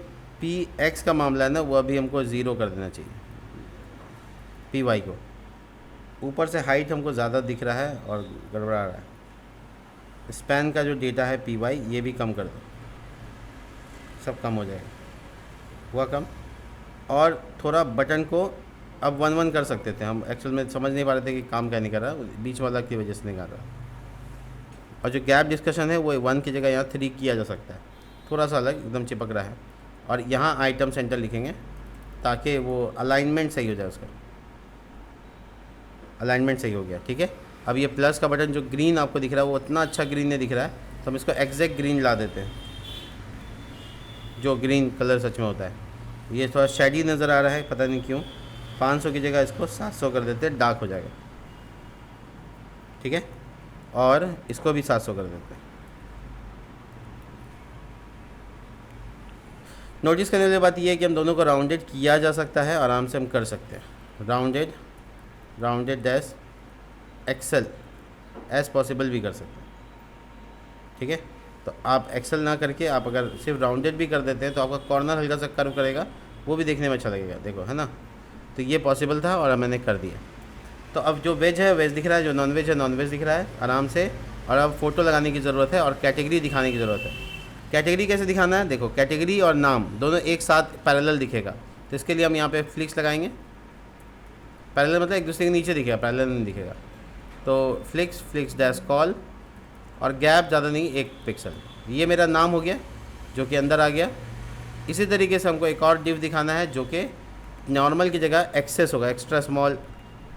PX का मामला है ना वो अभी हमको 0 कर देना चाहिए, PY को। ऊपर से हाइट हमको ज़्यादा दिख रहा है और गड़बड़ा रहा है। स्पैन का जो डेटा है PY ये भी कम कर दो, सब कम हो जाएगा, हुआ कम। और थोड़ा बटन को अब 1 कर सकते थे हम, एक्चुअल में समझ नहीं पा रहे थे कि काम क्या नहीं कर रहा, बीच वाला की वजह से नहीं कर रहा। और जो गैप डिस्कशन है वो 1 की जगह यहाँ 3 किया जा सकता है, थोड़ा सा अलग एकदम चिपक रहा है। और यहाँ आइटम सेंटर लिखेंगे ताकि वो अलाइनमेंट सही हो जाए, उसका अलाइनमेंट सही हो गया, ठीक है। अब ये प्लस का बटन जो ग्रीन आपको दिख रहा है वो उतना अच्छा ग्रीन नहीं दिख रहा है, तो हम इसको एग्जैक्ट ग्रीन ला देते हैं, जो ग्रीन कलर सच में होता है। ये थोड़ा शेडी नज़र आ रहा है, पता नहीं क्यों। 500 की जगह इसको 700 कर देते हैं, डार्क हो जाएगा, ठीक है। और इसको भी 700 कर देते हैं, नोटिस करने वाली बात यह है कि हम दोनों को राउंडेड किया जा सकता है, आराम से हम कर सकते हैं। Rounded dash excel as possible भी कर सकते हैं, ठीक है। तो आप एक्सेल ना करके आप अगर सिर्फ राउंडेड भी कर देते हैं तो आपका कॉर्नर हल्का सा कर्व करेगा, वो भी देखने में अच्छा लगेगा, देखो, है ना। तो ये पॉसिबल था और मैंने कर दिया। तो अब जो वेज है वेज दिख रहा है, जो नॉन वेज है नॉन वेज दिख रहा है आराम से। और अब फ़ोटो लगाने की ज़रूरत है और कैटेगरी दिखाने की ज़रूरत है। कैटेगरी कैसे दिखाना है, देखो, कैटेगरी और नाम दोनों एक साथ पैरेलल दिखेगा। तो इसके लिए हम यहाँ पे फ्लिक्स लगाएंगे। पैरेलल मतलब एक दूसरे के नीचे दिखेगा, पैरेलल नहीं दिखेगा। तो फ्लिक्स डैश कॉल और गैप ज़्यादा नहीं, 1 पिक्सल। ये मेरा नाम हो गया जो कि अंदर आ गया। इसी तरीके से हमको एक और डिव दिखाना है जो कि नॉर्मल की जगह एक्सेस होगा, एक्स्ट्रा स्मॉल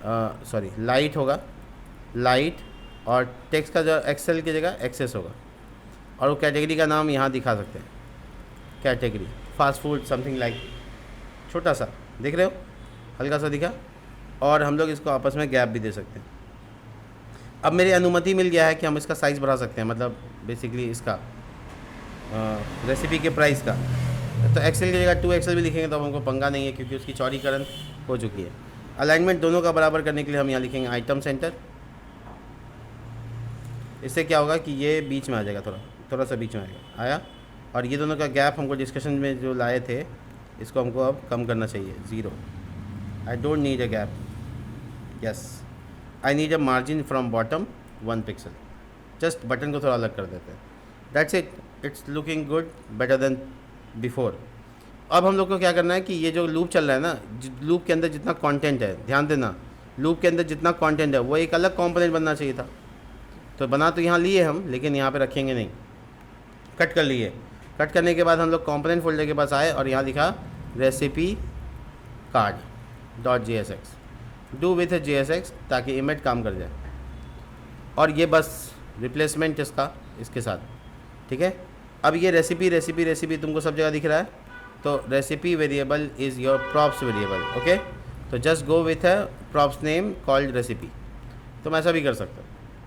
लाइट होगा, लाइट, और टेक्स्ट का जो एक्सेल की जगह एक्सेस होगा। और वो कैटेगरी का नाम यहाँ दिखा सकते हैं, category fast food something like, छोटा सा देख रहे हो, हल्का सा दिखा। और हम लोग इसको आपस में गैप भी दे सकते हैं। अब मेरी अनुमति मिल गया है कि हम इसका साइज़ बढ़ा सकते हैं, मतलब बेसिकली इसका रेसिपी के प्राइस का। तो एक्सेल की जगह 2XL भी लिखेंगे तो हमको पंगा नहीं है, क्योंकि उसकी चौड़ीकरण हो चुकी है। अलाइनमेंट दोनों का बराबर करने के लिए हम यहाँ लिखेंगे आइटम सेंटर। इससे क्या होगा कि ये बीच में आ जाएगा, थोड़ा सा बीच में आया। और ये दोनों का गैप हमको डिस्कशन में जो लाए थे, इसको हमको अब कम करना चाहिए, 0। I don't need a gap, yes, I need a margin from bottom 1 pixel. Just button को थोड़ा अलग कर देते हैं, that's it. It's looking good, better than before. अब हम लोग को क्या करना है कि ये जो लूप चल रहा है ना, लूप के अंदर जितना कंटेंट है, ध्यान देना, लूप के अंदर जितना कंटेंट है वो एक अलग कंपोनेंट बनना चाहिए था। तो बना तो यहाँ लिए हम, लेकिन यहाँ पे रखेंगे नहीं, कट कर लिए। कट करने के बाद हम लोग कंपोनेंट फोल्डर के पास आए और यहाँ लिखा रेसिपी कार्ड.jsx, डू विथ JSX, ताकि इमेज काम कर जाए। और ये बस रिप्लेसमेंट इसका इसके साथ, ठीक है। अब ये रेसिपी तुमको सब जगह दिख रहा है। तो recipe variable is your props variable, okay. तो just go with a props name called recipe. तुम ऐसा भी कर सकते हो,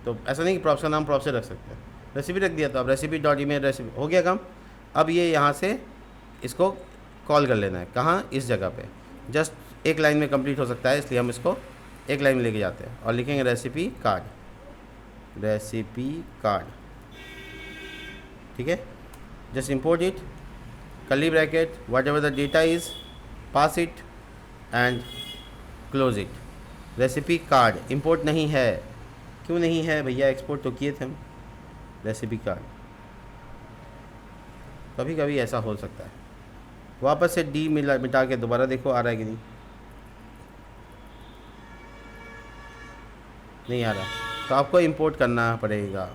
तो ऐसा नहीं कि प्रॉप्स का नाम प्रॉप्स से रख सकते हैं, रेसिपी रख दिया तो अब रेसिपी.image रेसिपी हो गया काम। अब ये यहाँ से इसको कॉल कर लेना है, कहाँ, इस जगह पे। जस्ट एक लाइन में कंप्लीट हो सकता है, इसलिए हम इसको एक लाइन में लेके जाते हैं और लिखेंगे रेसिपी कार्ड, ठीक है। Just import it, curly bracket, what ever the data is, pass it and close it. Recipe card import नहीं है, क्यों नहीं है भैया, एक्सपोर्ट तो किए थे हम। रेसिपी कार्ड, कभी कभी ऐसा हो सकता है। वापस से डी मिटा के दोबारा देखो आ रहा है कि नहीं आ रहा। तो आपको इंपोर्ट करना पड़ेगा।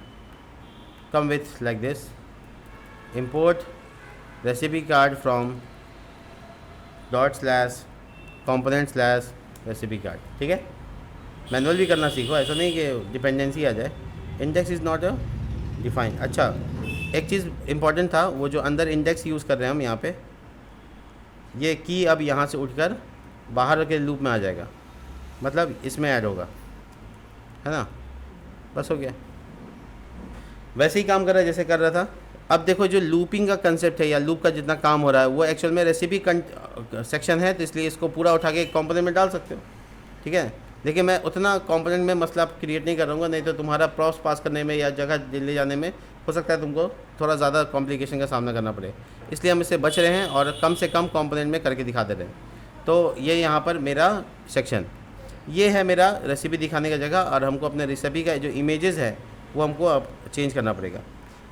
Come with like this, import recipe card from ./component/रेसिपी कार्ड, ठीक है। मैनुअल भी करना सीखो, ऐसा नहीं कि डिपेंडेंसी आ जाए। Index is not a define. अच्छा, एक चीज़ इंपॉर्टेंट था, वो जो अंदर इंडेक्स यूज़ कर रहे हैं हम यहाँ पे, ये की अब यहाँ से उठकर बाहर के लूप में आ जाएगा, मतलब इसमें ऐड होगा, है ना। बस हो गया, वैसे ही काम कर रहा है जैसे कर रहा था। अब देखो जो लूपिंग का कंसेप्ट है या लूप का जितना काम हो रहा है वो एक्चुअल में रेसिपी सेक्शन है, तो इसलिए इसको पूरा उठा के एक कॉम्पोनेंट में डाल सकते हो, ठीक है। देखिए मैं उतना कंपोनेंट में मसला क्रिएट नहीं कर रहा हूँ, नहीं तो तुम्हारा प्रॉप्स पास करने में या जगह ले जाने में हो सकता है तुमको थोड़ा ज़्यादा कॉम्प्लिकेशन का सामना करना पड़े, इसलिए हम इससे बच रहे हैं और कम से कम कंपोनेंट में करके दिखा दे रहे हैं। तो ये यहाँ पर मेरा सेक्शन, ये है मेरा रेसिपी दिखाने का जगह, और हमको अपने रेसिपी का जो इमेजेस है वो हमको अब चेंज करना पड़ेगा।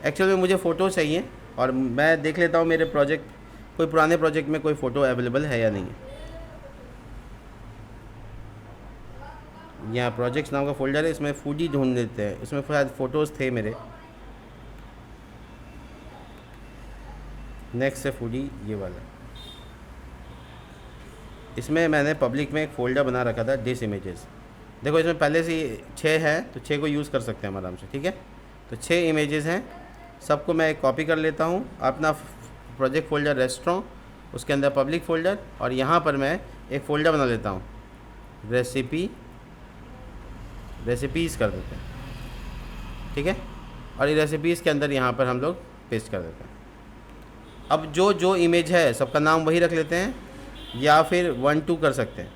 एक्चुअल में मुझे फ़ोटो चाहिए और मैं देख लेता हूँ मेरे प्रोजेक्ट, कोई पुराने प्रोजेक्ट में कोई फ़ोटो अवेलेबल है या नहीं है। यहाँ प्रोजेक्ट्स नाम का फोल्डर है, इसमें फूडी ढूंढ लेते हैं, इसमें शायद फ़ोटोज़ थे मेरे। नेक्स्ट है फूडी, ये वाला, इसमें मैंने पब्लिक में एक फ़ोल्डर बना रखा था डिस इमेजेस। देखो इसमें पहले से 6 है, तो 6 को यूज़ कर सकते हैं हम आराम से, ठीक है। तो 6 इमेजेस हैं, सबको मैं कॉपी कर लेता हूँ अपना प्रोजेक्ट फ़ोल्डर रेस्टोरेंट, उसके अंदर पब्लिक फ़ोल्डर, और यहाँ पर मैं एक फ़ोल्डर बना लेता हूँ रेसिपीज़ कर देते हैं, ठीक है। और ये रेसिपीज़ के अंदर यहाँ पर हम लोग पेस्ट कर देते हैं। अब जो जो इमेज है सबका नाम वही रख लेते हैं, या फिर 1 2 कर सकते हैं,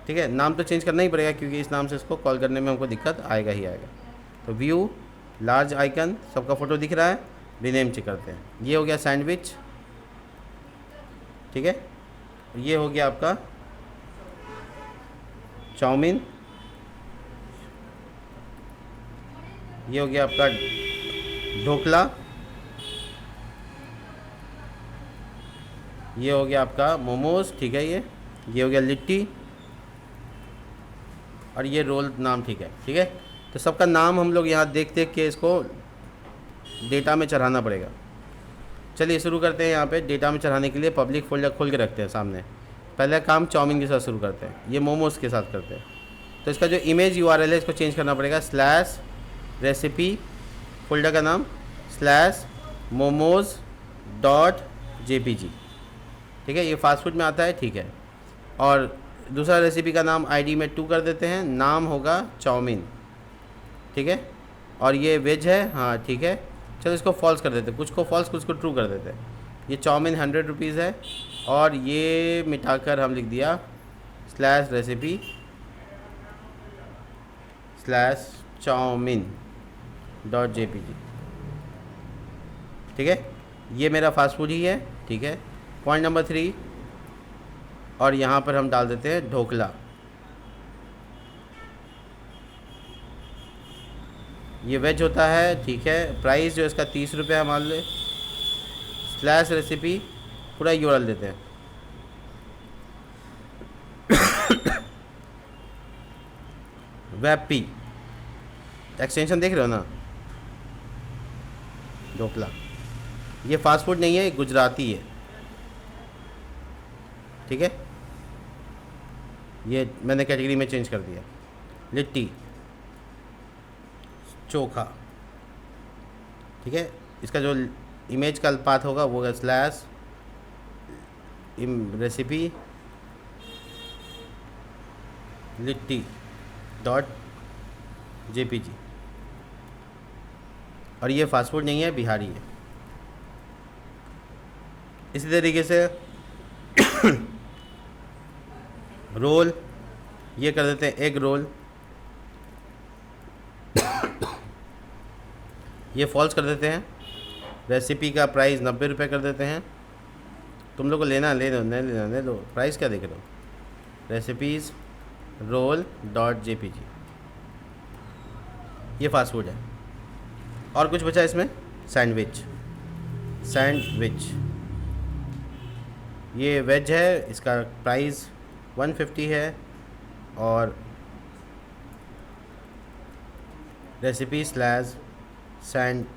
ठीक है। नाम तो चेंज करना ही पड़ेगा क्योंकि इस नाम से इसको कॉल करने में हमको दिक्कत आएगा ही आएगा। तो व्यू लार्ज आइकन, सबका फ़ोटो दिख रहा है, रीनेम चेक करते हैं। ये हो गया सैंडविच, ठीक है। ये हो गया आपका चाउमीन, ये हो गया आपका ढोकला, ये हो गया आपका मोमोज, ठीक है। ये हो गया लिट्टी, और ये रोल नाम, ठीक है, ठीक है। तो सबका नाम हम लोग यहाँ देख देख के इसको डेटा में चढ़ाना पड़ेगा। चलिए शुरू करते हैं। यहाँ पे डेटा में चढ़ाने के लिए पब्लिक फोल्डर खोल के रखते हैं सामने। पहला काम चाउमीन के साथ शुरू करते हैं, ये मोमोज के साथ करते हैं। तो इसका जो इमेज URL है इसको चेंज करना पड़ेगा, /रेसिपी, फोल्डर का नाम /momos.jpg, ठीक है। ये फास्ट फूड में आता है, ठीक है। और दूसरा रेसिपी का नाम ID में 2 कर देते हैं, नाम होगा चाउमीन, ठीक है। और ये वेज है, हाँ ठीक है। चलो इसको फॉल्स कर देते हैं, कुछ को फॉल्स कुछ को ट्रू कर देते हैं। ये चाउमीन 100 रुपीज़ है, और ये मिटाकर हम लिख दिया /रेसिपी /चाउमीन.jpg, ठीक है। ये मेरा फास्ट फूड ही है, ठीक है। पॉइंट नंबर 3, और यहाँ पर हम डाल देते हैं ढोकला। ये वेज होता है, ठीक है। प्राइस जो इसका 30 रुपये मान ले, /रेसिपी पूरा URL देते हैं। वेबपी एक्सटेंशन देख रहे हो ना, ढोकला। ये फास्ट फूड नहीं है, ये गुजराती है, ठीक है। ये मैंने कैटेगरी में चेंज कर दिया। लिट्टी, चोखा, ठीक है। इसका जो इमेज का पाथ होगा वो होगा /रेसिपी लिट्टी.jpg, और ये फास्ट फूड नहीं है, बिहारी है। इसी तरीके से रोल, ये कर देते हैं एग रोल, ये फॉल्स कर देते हैं। रेसिपी का प्राइस 90 रुपये कर देते हैं। तुम लोग को लेना ले लो, नहीं लेना ले लो, प्राइस क्या देख रहे हो। रेसिपीज़ roll.jpg, ये फास्ट फूड है। और कुछ बचा इसमें, सैंडविच, ये वेज है, इसका प्राइस 150 है, और रेसिपी /sandwich.jpg,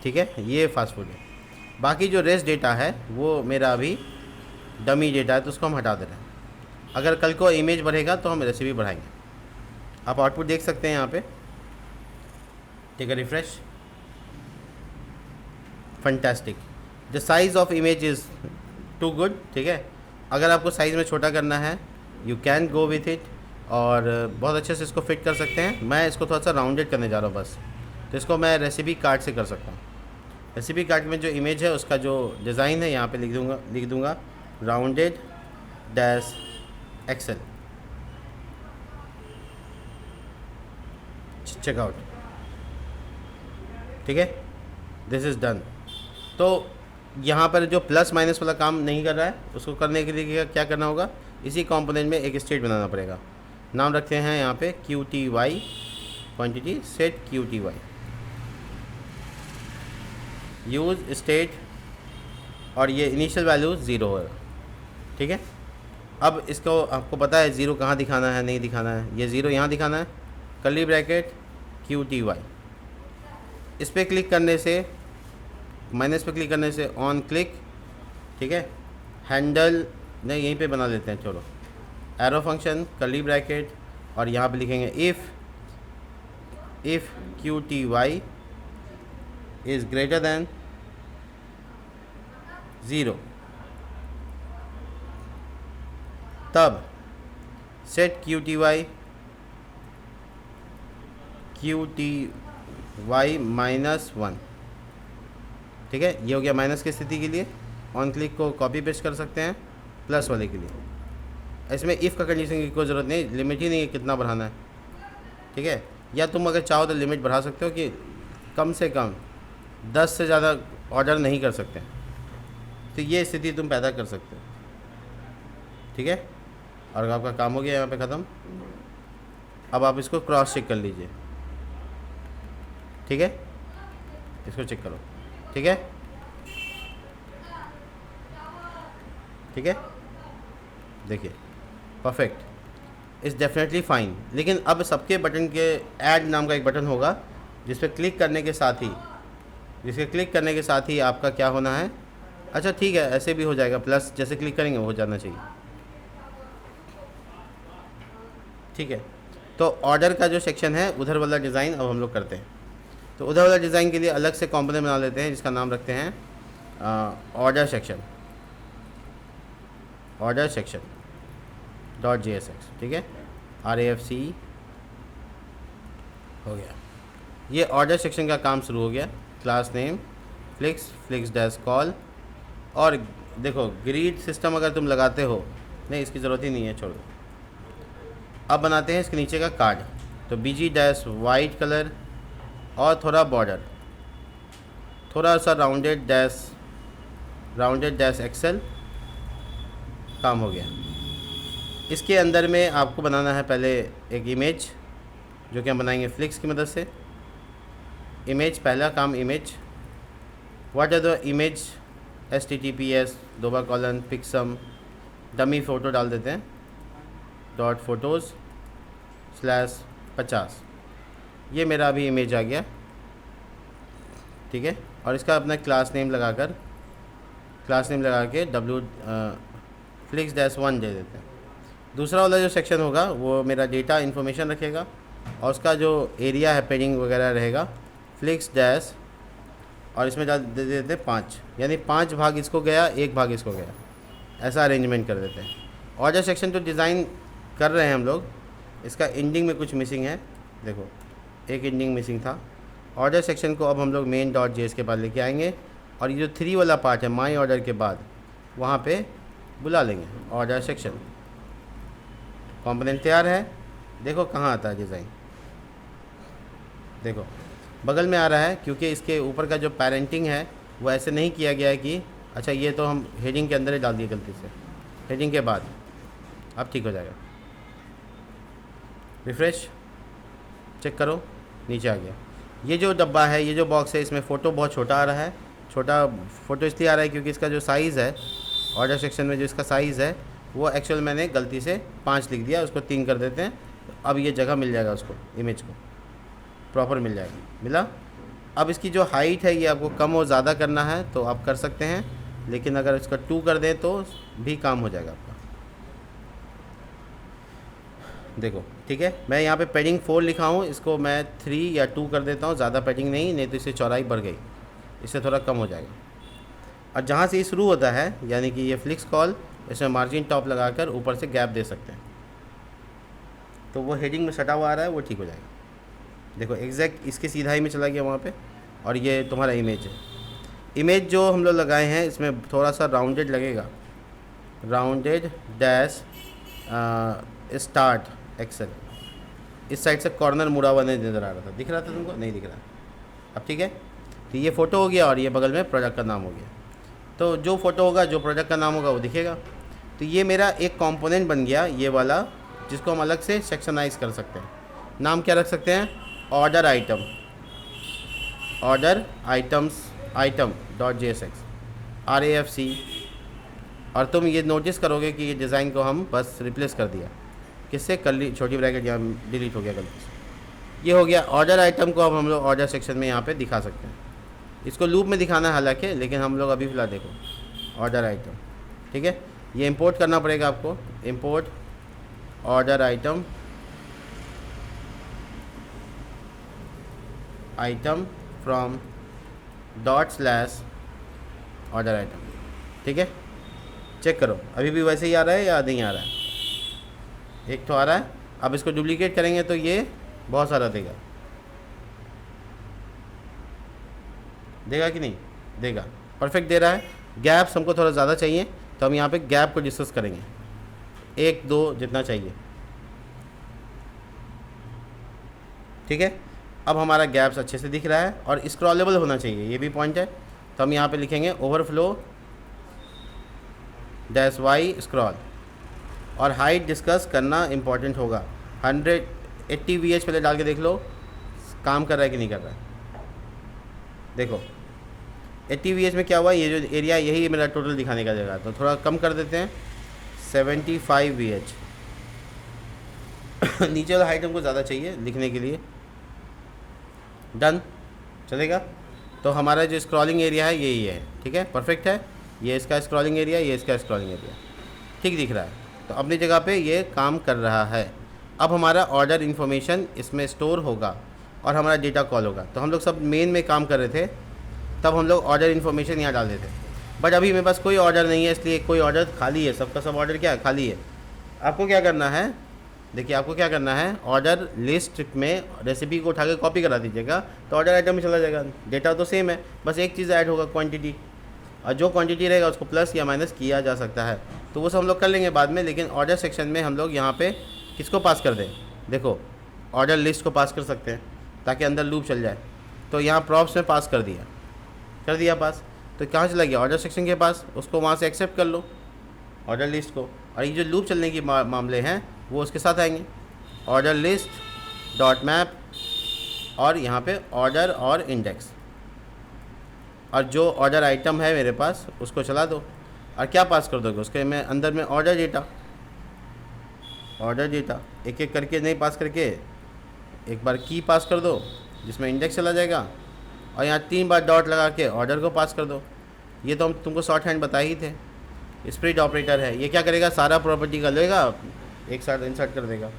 ठीक है। ये फास्ट फूड है। बाकी जो रेस्ट डेटा है वो मेरा अभी डमी डेटा है, तो उसको हम हटा दे रहे हैं। अगर कल को इमेज बढ़ेगा तो हम रेसिपी बढ़ाएंगे। आप आउटपुट देख सकते हैं यहाँ पे, take a refresh. Fantastic, the size of image is too good, ठीक है। अगर आपको साइज़ में छोटा करना है you can go with it, और बहुत अच्छे से इसको फिट कर सकते हैं। मैं इसको थोड़ा सा राउंडेड करने जा रहा हूँ बस, तो इसको मैं रेसिपी कार्ड से कर सकता हूँ। रेसिपी कार्ड में जो इमेज है उसका जो डिज़ाइन है यहाँ पे लिख दूँगा राउंडेड -XL, चेकआउट, ठीक है। This is done. तो यहाँ पर जो प्लस माइनस वाला काम नहीं कर रहा है, उसको करने के लिए क्या करना होगा, इसी कंपोनेंट में एक स्टेट बनाना पड़ेगा। नाम रखते हैं यहाँ पे QTY, quantity set QTY, use state, और ये इनिशियल वैल्यू 0 होगा, ठीक है। अब इसको आपको पता है 0 कहाँ दिखाना है, नहीं दिखाना है। ये 0 यहाँ दिखाना है, कर्ली ब्रैकेट QTY। इस पर क्लिक करने से, माइनस पे क्लिक करने से ऑन क्लिक, ठीक है। हैंडल नहीं, यहीं पे बना लेते हैं, चलो। एरो फंक्शन, कर्ली ब्रैकेट, और यहाँ पे लिखेंगे if QTY is greater than 0, तब सेट QTY y-1, ठीक है। ये हो गया माइनस की स्थिति के लिए। ऑन क्लिक को कॉपी पेस्ट कर सकते हैं प्लस वाले के लिए। इसमें इफ़ का कंडीशन की कोई ज़रूरत नहीं, लिमिट ही नहीं है कितना बढ़ाना है, ठीक है। या तुम अगर चाहो तो लिमिट बढ़ा सकते हो कि कम से कम 10 से ज़्यादा ऑर्डर नहीं कर सकते, तो ये स्थिति तुम पैदा कर सकते हो, ठीक है। और आपका काम हो गया यहाँ पे ख़त्म। अब आप इसको क्रॉस चेक कर लीजिए, ठीक है। इसको चेक करो, ठीक है, ठीक है। देखिए परफेक्ट, इज़ डेफिनेटली फ़ाइन। लेकिन अब सबके बटन के ऐड नाम का एक बटन होगा जिस पर क्लिक करने के साथ ही, जिसके क्लिक करने के साथ ही आपका क्या होना है, अच्छा ठीक है ऐसे भी हो जाएगा, प्लस जैसे क्लिक करेंगे वो हो जाना चाहिए, ठीक है। तो ऑर्डर का जो सेक्शन है उधर वाला डिज़ाइन अब हम लोग करते हैं। तो उधर वाला डिज़ाइन के लिए अलग से कॉम्पोनेंट बना लेते हैं जिसका नाम रखते हैं order section, order section dot JSX, ठीक है। RAFC हो गया। ये ऑर्डर सेक्शन का काम शुरू हो गया। Class name flix dash call. और देखो ग्रिड सिस्टम अगर तुम लगाते हो, नहीं इसकी ज़रूरत ही नहीं है, छोड़ दो। अब बनाते हैं इसके नीचे का कार्ड। तो BG डैश वाइट कलर और थोड़ा बॉर्डर, थोड़ा सा राउंडेड डैश एक्सेल, काम हो गया। इसके अंदर में आपको बनाना है पहले एक इमेज, जो कि हम बनाएंगे फ्लिक्स की मदद से। इमेज, पहला काम image. What are the image, HTTPS picsum dummy photo डाल देते हैं .photos/50। ये मेरा अभी इमेज आ गया, ठीक है। और इसका अपना क्लास नेम लगा के flix-1 दे देते हैं। दूसरा वाला जो सेक्शन होगा वो मेरा डेटा इन्फॉर्मेशन रखेगा और उसका जो एरिया है पेडिंग वगैरह रहेगा फ्लिक्स डैश, और इसमें दे देते हैं 5, यानी 5 भाग इसको गया, 1 भाग इसको गया, ऐसा अरेंजमेंट कर देते हैं। ऑर्डर सेक्शन तो डिज़ाइन कर रहे हैं हम लोग, इसका एंडिंग में कुछ मिसिंग है, देखो एक एंडिंग मिसिंग था। ऑर्डर सेक्शन को अब हम लोग main.js के पास लेके आएंगे और ये जो 3 वाला पार्ट है माई ऑर्डर के बाद, वहाँ पे बुला लेंगे ऑर्डर सेक्शन। कंपोनेंट तैयार है, देखो कहाँ आता है डिज़ाइन, देखो बगल में आ रहा है, क्योंकि इसके ऊपर का जो पेरेंटिंग है वो ऐसे नहीं किया गया है कि अच्छा ये तो हम हेडिंग के अंदर ही डाल दिए गलती से, हेडिंग के बाद। अब ठीक हो जाएगा, रिफ़्रेश चेक करो, नीचे आ गया। ये जो डब्बा है, ये जो बॉक्स है, इसमें फ़ोटो बहुत छोटा आ रहा है। छोटा फ़ोटो इसलिए आ रहा है क्योंकि इसका जो साइज़ है ऑर्डर सेक्शन में, जो इसका साइज़ है वो एक्चुअल मैंने गलती से 5 लिख दिया, उसको 3 कर देते हैं। अब ये जगह मिल जाएगा, उसको इमेज को प्रॉपर मिल जाएगा, मिला। अब इसकी जो हाइट है ये आपको कम और ज़्यादा करना है तो आप कर सकते हैं, लेकिन अगर इसका 2 कर दें तो भी काम हो जाएगा आपका, देखो ठीक है। मैं यहाँ पे पैडिंग 4 लिखा हूँ, इसको मैं 3 या 2 कर देता हूँ, ज़्यादा पैडिंग नहीं तो इससे चौड़ाई बढ़ गई, इससे थोड़ा कम हो जाएगा। और जहाँ से ये शुरू होता है यानी कि ये फ्लिक्स कॉल, इसमें मार्जिन टॉप लगाकर ऊपर से गैप दे सकते हैं, तो वो हेडिंग में सटा हुआ आ रहा है, वो ठीक हो जाएगा। देखो एग्जैक्ट इसके सीधा ही में चला गया वहाँ पे। और ये तुम्हारा इमेज है। इमेज जो हम लोग लगाए हैं इसमें थोड़ा सा राउंडेड लगेगा, राउंडेड डैश स्टार्ट एक्सेल। इस साइड से कॉर्नर मुड़ा हुआ नहीं नज़र आ रहा था, दिख रहा था तुमको? नहीं दिख रहा। अब ठीक है, तो ये फ़ोटो हो गया और ये बगल में प्रोडक्ट का नाम हो गया। तो जो फ़ोटो होगा, जो प्रोडक्ट का नाम होगा वो दिखेगा। तो ये मेरा एक कंपोनेंट बन गया, ये वाला, जिसको हम अलग से सेक्शनाइज कर सकते हैं। नाम क्या रख सकते हैं? Order item, order item .jsx RAFC। और तुम ये नोटिस करोगे कि ये डिज़ाइन को हम बस रिप्लेस कर दिया, किससे? कर्ली छोटी ब्रैकेट यहाँ डिलीट हो गया गलती से। ये हो गया ऑर्डर आइटम को अब हम लोग ऑर्डर सेक्शन में यहाँ पे दिखा सकते हैं। इसको लूप में दिखाना है हालांकि, लेकिन हम लोग अभी फिलहाल देखो ऑर्डर आइटम, ठीक है। ये इंपोर्ट करना पड़ेगा आपको, import order item from ./order item, ठीक है। चेक करो अभी भी वैसे ही आ रहा है या नहीं आ रहा है? एक तो आ रहा है। अब इसको डुप्लीकेट करेंगे तो ये बहुत सारा देगा, देगा कि नहीं देगा, परफेक्ट दे रहा है। गैप्स हमको थोड़ा ज़्यादा चाहिए तो हम यहाँ पे गैप को डिस्कस करेंगे, 1-2 जितना चाहिए, ठीक है। अब हमारा गैप्स अच्छे से दिख रहा है और स्क्रॉलेबल होना चाहिए, ये भी पॉइंट है। तो हम यहाँ पे लिखेंगे ओवरफ्लो -y स्क्रॉल, और हाइट डिस्कस करना इंपॉर्टेंट होगा। 180 VH पहले डाल के देख लो काम कर रहा है कि नहीं कर रहा है। देखो 80 VH में क्या हुआ, ये जो एरिया यही मेरा टोटल दिखाने का जगह, तो थोड़ा कम कर देते हैं 75 VH। नीचे वाला हाइट हमको ज़्यादा चाहिए लिखने के लिए, डन चलेगा। तो हमारा जो स्क्रॉलिंग एरिया है यही है, ठीक है, परफेक्ट है। ये इसका स्क्रॉलिंग एरिया, ये इसका स्क्रॉलिंग एरिया ठीक दिख रहा है, तो अपनी जगह पे ये काम कर रहा है। अब हमारा ऑर्डर इन्फॉर्मेशन इसमें स्टोर होगा और हमारा डेटा कॉल होगा। तो हम लोग सब मेन में काम कर रहे थे, तब हम लोग ऑर्डर इन्फॉर्मेशन यहाँ डाल देते, बट अभी मेरे पास कोई ऑर्डर नहीं है, इसलिए कोई ऑर्डर खाली है, सबका सब ऑर्डर क्या है, खाली है। आपको क्या करना है, देखिए आपको क्या करना है, ऑर्डर लिस्ट में रेसिपी को उठा के कॉपी करा दीजिएगा तो ऑर्डर आइटम में चला जाएगा। डेटा तो सेम है, बस एक चीज़ ऐड होगा, क्वांटिटी, और जो क्वांटिटी रहेगा उसको प्लस या माइनस किया जा सकता है, तो वो सब हम लोग कर लेंगे बाद में। लेकिन ऑर्डर सेक्शन में हम लोग यहाँ पे किसको पास कर दें, देखो ऑर्डर लिस्ट को पास कर सकते हैं ताकि अंदर लूप चल जाए। तो यहाँ प्रॉप्स में पास कर दिया पास, तो कहाँ चला गया, ऑर्डर सेक्शन के पास, उसको वहाँ से एक्सेप्ट कर लो ऑर्डर लिस्ट को, और ये जो लूप चलने के मामले हैं वो उसके साथ आएंगे। ऑर्डर लिस्ट डॉट मैप और यहाँ पे ऑर्डर और इंडेक्स, और जो ऑर्डर आइटम है मेरे पास उसको चला दो। और क्या पास कर दोगे उसके में अंदर में, ऑर्डर डेटा एक एक करके नहीं पास करके एक बार की पास कर दो जिसमें इंडेक्स चला जाएगा, और यहाँ 3 बार डॉट लगा के ऑर्डर को पास कर दो। ये तो हम तुमको शॉर्ट हैंड बताए ही थे। स्प्लिट ऑपरेटर है, ये क्या करेगा, सारा प्रॉपर्टी का लेगा एक साथ इंसर्ट कर देगा।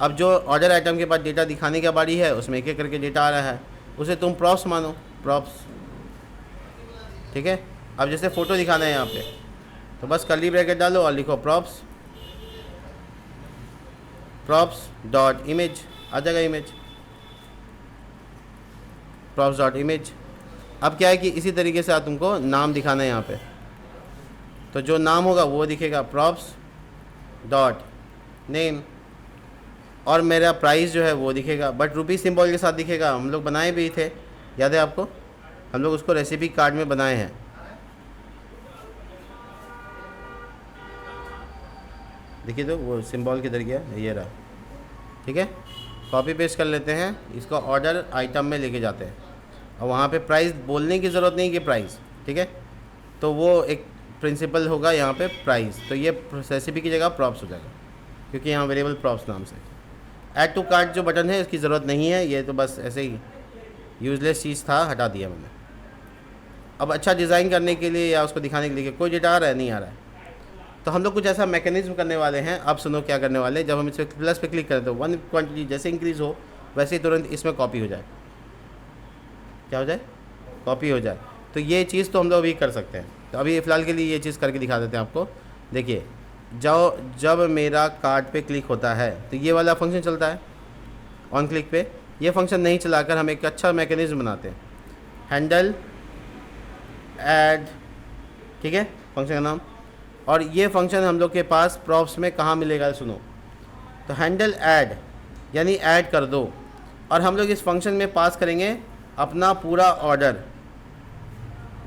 अब जो ऑर्डर आइटम के बाद डेटा दिखाने की बारी है उसमें एक एक करके डेटा आ रहा है, उसे तुम प्रॉप्स मानो, प्रॉप्स, ठीक है। अब जैसे फ़ोटो दिखाना है यहाँ पे, तो बस कर्ली ब्रैकेट डालो और लिखो प्रॉप्स डॉट इमेज, आ जाएगा इमेज, प्रॉप्स डॉट इमेज। अब क्या है कि इसी तरीके से तुमको नाम दिखाना है यहाँ पे, तो जो नाम होगा वो दिखेगा प्रॉप्स डॉट नेम, और मेरा प्राइस जो है वो दिखेगा, बट रुपी सिंबल के साथ दिखेगा। हम लोग बनाए भी थे, याद है आपको, हम लोग उसको रेसिपी कार्ड में बनाए हैं। देखिए तो वो सिंबल किधर गया, ये रहा, ठीक है। कॉपी पेस्ट कर लेते हैं, इसको ऑर्डर आइटम में लेके जाते हैं, और वहाँ पे प्राइस बोलने की ज़रूरत नहीं कि प्राइस, ठीक है। तो वो एक प्रिंसिपल होगा यहाँ पे प्राइस, तो ये रेसिपी की जगह प्रॉप्स हो जाएगा क्योंकि यहाँ वेरिएबल प्रॉप्स नाम से। ऐड टू कार्ट जो बटन है इसकी ज़रूरत नहीं है, ये तो बस ऐसे ही यूजलेस चीज़ था, हटा दिया मैंने। अब अच्छा डिज़ाइन करने के लिए या उसको दिखाने के लिए कोई डेटा आ रहा है, नहीं आ रहा है, तो हम लोग कुछ ऐसा मैकेनिज्म करने वाले हैं। अब सुनो क्या करने वाले, जब हम इस पर प्लस पे क्लिक करें तो 1 क्वांटिटी जैसे इंक्रीज़ हो वैसे ही तुरंत इसमें कॉपी हो जाए, क्या हो जाए, कॉपी हो जाए। तो ये चीज़ तो हम लोग अभी कर सकते हैं, तो अभी फ़िलहाल के लिए ये चीज़ करके दिखा देते हैं आपको। देखिए जब मेरा कार्ड पे क्लिक होता है तो ये वाला फंक्शन चलता है ऑन क्लिक पे, ये फंक्शन नहीं चलाकर हम एक अच्छा मैकेनिज्म बनाते हैं, हैंडल ऐड, ठीक है, फंक्शन का नाम। और ये फंक्शन हम लोग के पास प्रॉप्स में कहाँ मिलेगा, सुनो, तो हैंडल ऐड यानी ऐड कर दो, और हम लोग इस फंक्शन में पास करेंगे अपना पूरा ऑर्डर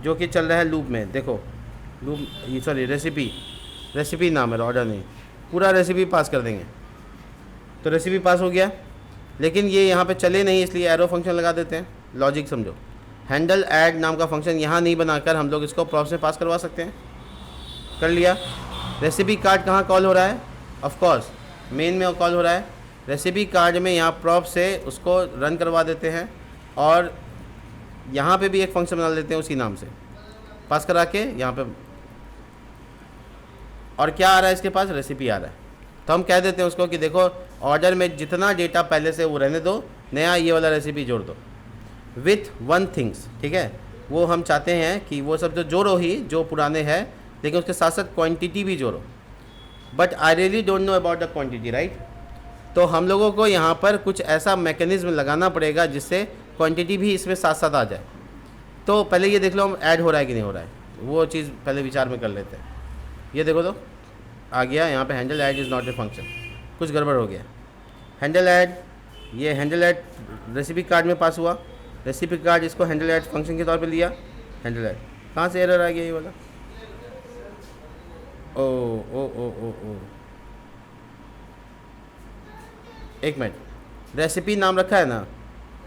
जो कि चल रहा है लूप में। देखो लूप, सॉरी रेसिपी नाम है, ऑर्डर नहीं, पूरा रेसिपी पास कर देंगे। तो रेसिपी पास हो गया, लेकिन ये यहाँ पे चले नहीं इसलिए एरो फंक्शन लगा देते हैं। लॉजिक समझो, हैंडल ऐड नाम का फंक्शन यहाँ नहीं बनाकर हम लोग इसको प्रॉप्स में पास करवा सकते हैं। कर लिया। रेसिपी कार्ड कहाँ कॉल हो रहा है, ऑफ कोर्स मेन में कॉल हो रहा है। रेसिपी कार्ड में यहाँ प्रॉप से उसको रन करवा देते हैं, और यहाँ पे भी एक फंक्शन बना लेते हैं उसी नाम से पास करा के यहाँ पे। और क्या आ रहा है इसके पास, रेसिपी आ रहा है, तो हम कह देते हैं उसको कि देखो ऑर्डर में जितना डेटा पहले से वो रहने दो, नया ये वाला रेसिपी जोड़ दो विथ 1 थिंग्स, ठीक है। वो हम चाहते हैं कि वो सब जो जोड़ो ही जो पुराने हैं, लेकिन उसके साथ साथ क्वांटिटी भी जोड़ो, but I really don't know about the quantity, right. तो हम लोगों को यहाँ पर कुछ ऐसा मैकेनिज्म लगाना पड़ेगा जिससे क्वांटिटी भी इसमें साथ साथ आ जाए। तो पहले ये देख लो हम ऐड हो रहा है कि नहीं हो रहा है, वो चीज़ पहले विचार में कर लेते हैं। ये देखो तो आ गया यहाँ पे handle add is not a function, कुछ गड़बड़ हो गया। हैंडल ऐड, ये हैंडल ऐड रेसिपी कार्ड में पास हुआ, रेसिपी कार्ड इसको हैंडल ऐड फंक्शन के तौर पे लिया। हैंडल ऐड कहाँ से एरर आ गया ये वाला? ओ ओ ओ ओ ओ एक मिनट, रेसिपी नाम रखा है ना,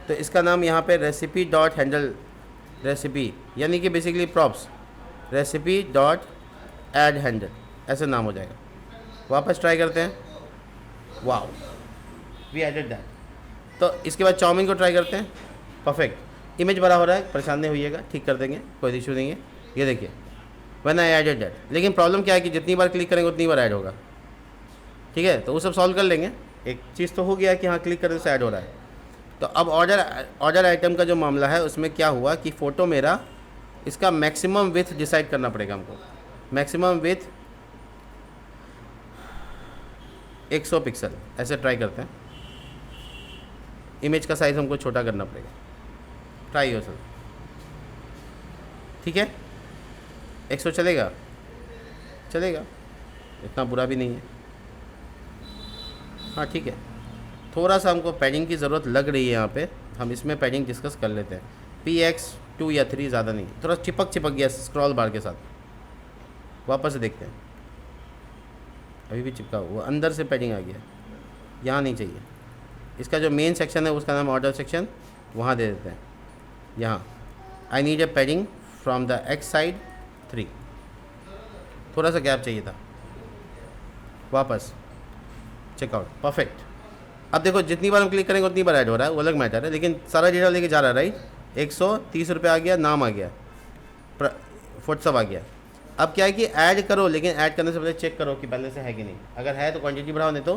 तो इसका नाम यहाँ पे रेसिपी डॉट हैंडल रेसिपी, यानी कि basically props recipe dot add handle, ऐसे नाम हो जाएगा। वापस ट्राई करते हैं। Wow, we added that. तो इसके बाद चाउमीन को ट्राई करते हैं। परफेक्ट, इमेज बड़ा हो रहा है, परेशान नहीं होइएगा, ठीक कर देंगे, कोई इशू नहीं है। ये देखिए व्हेन आई एडेड दैट, लेकिन प्रॉब्लम क्या है कि जितनी बार क्लिक करेंगे उतनी बार ऐड होगा। ठीक है, तो वो सब सॉल्व कर लेंगे। एक चीज़ तो हो गया कि हाँ क्लिक करने से ऐड हो रहा है। तो अब ऑर्डर आइटम का जो मामला है उसमें क्या हुआ कि फ़ोटो मेरा, इसका मैक्सिमम विथ डिसाइड करना पड़ेगा हमको। मैक्सिमम विथ 100 पिक्सल, ऐसे ट्राई करते हैं। इमेज का साइज़ हमको छोटा करना पड़ेगा। ट्राई हो सर, ठीक है 100 चलेगा, चलेगा, इतना बुरा भी नहीं है। हाँ ठीक है, थोड़ा सा हमको पैडिंग की ज़रूरत लग रही है यहाँ पे, हम इसमें पैडिंग डिस्कस कर लेते हैं। px 2 या 3 ज़्यादा नहीं, थोड़ा चिपक गया स्क्रॉल बार के साथ। वापस से देखते हैं, अभी भी चिपका हुआ, अंदर से पैडिंग आ गया, यहाँ नहीं चाहिए। इसका जो मेन सेक्शन है उसका नाम ऑर्डर सेक्शन, वहाँ दे देते हैं। यहाँ I need a padding from the x side 3, थोड़ा सा गैप चाहिए था। वापस चेकआउट, परफेक्ट। अब देखो जितनी बार हम क्लिक करेंगे उतनी बार ऐड हो रहा है, वो अलग मैटर है, लेकिन सारा डेटा लेके जा रहा है, राइट। 130 रुपये आ गया, नाम आ गया, फुटसब आ गया। अब क्या है कि ऐड करो, लेकिन ऐड करने से पहले चेक करो कि पहले से है कि नहीं। अगर है तो क्वांटिटी बढ़ाओ, नहीं तो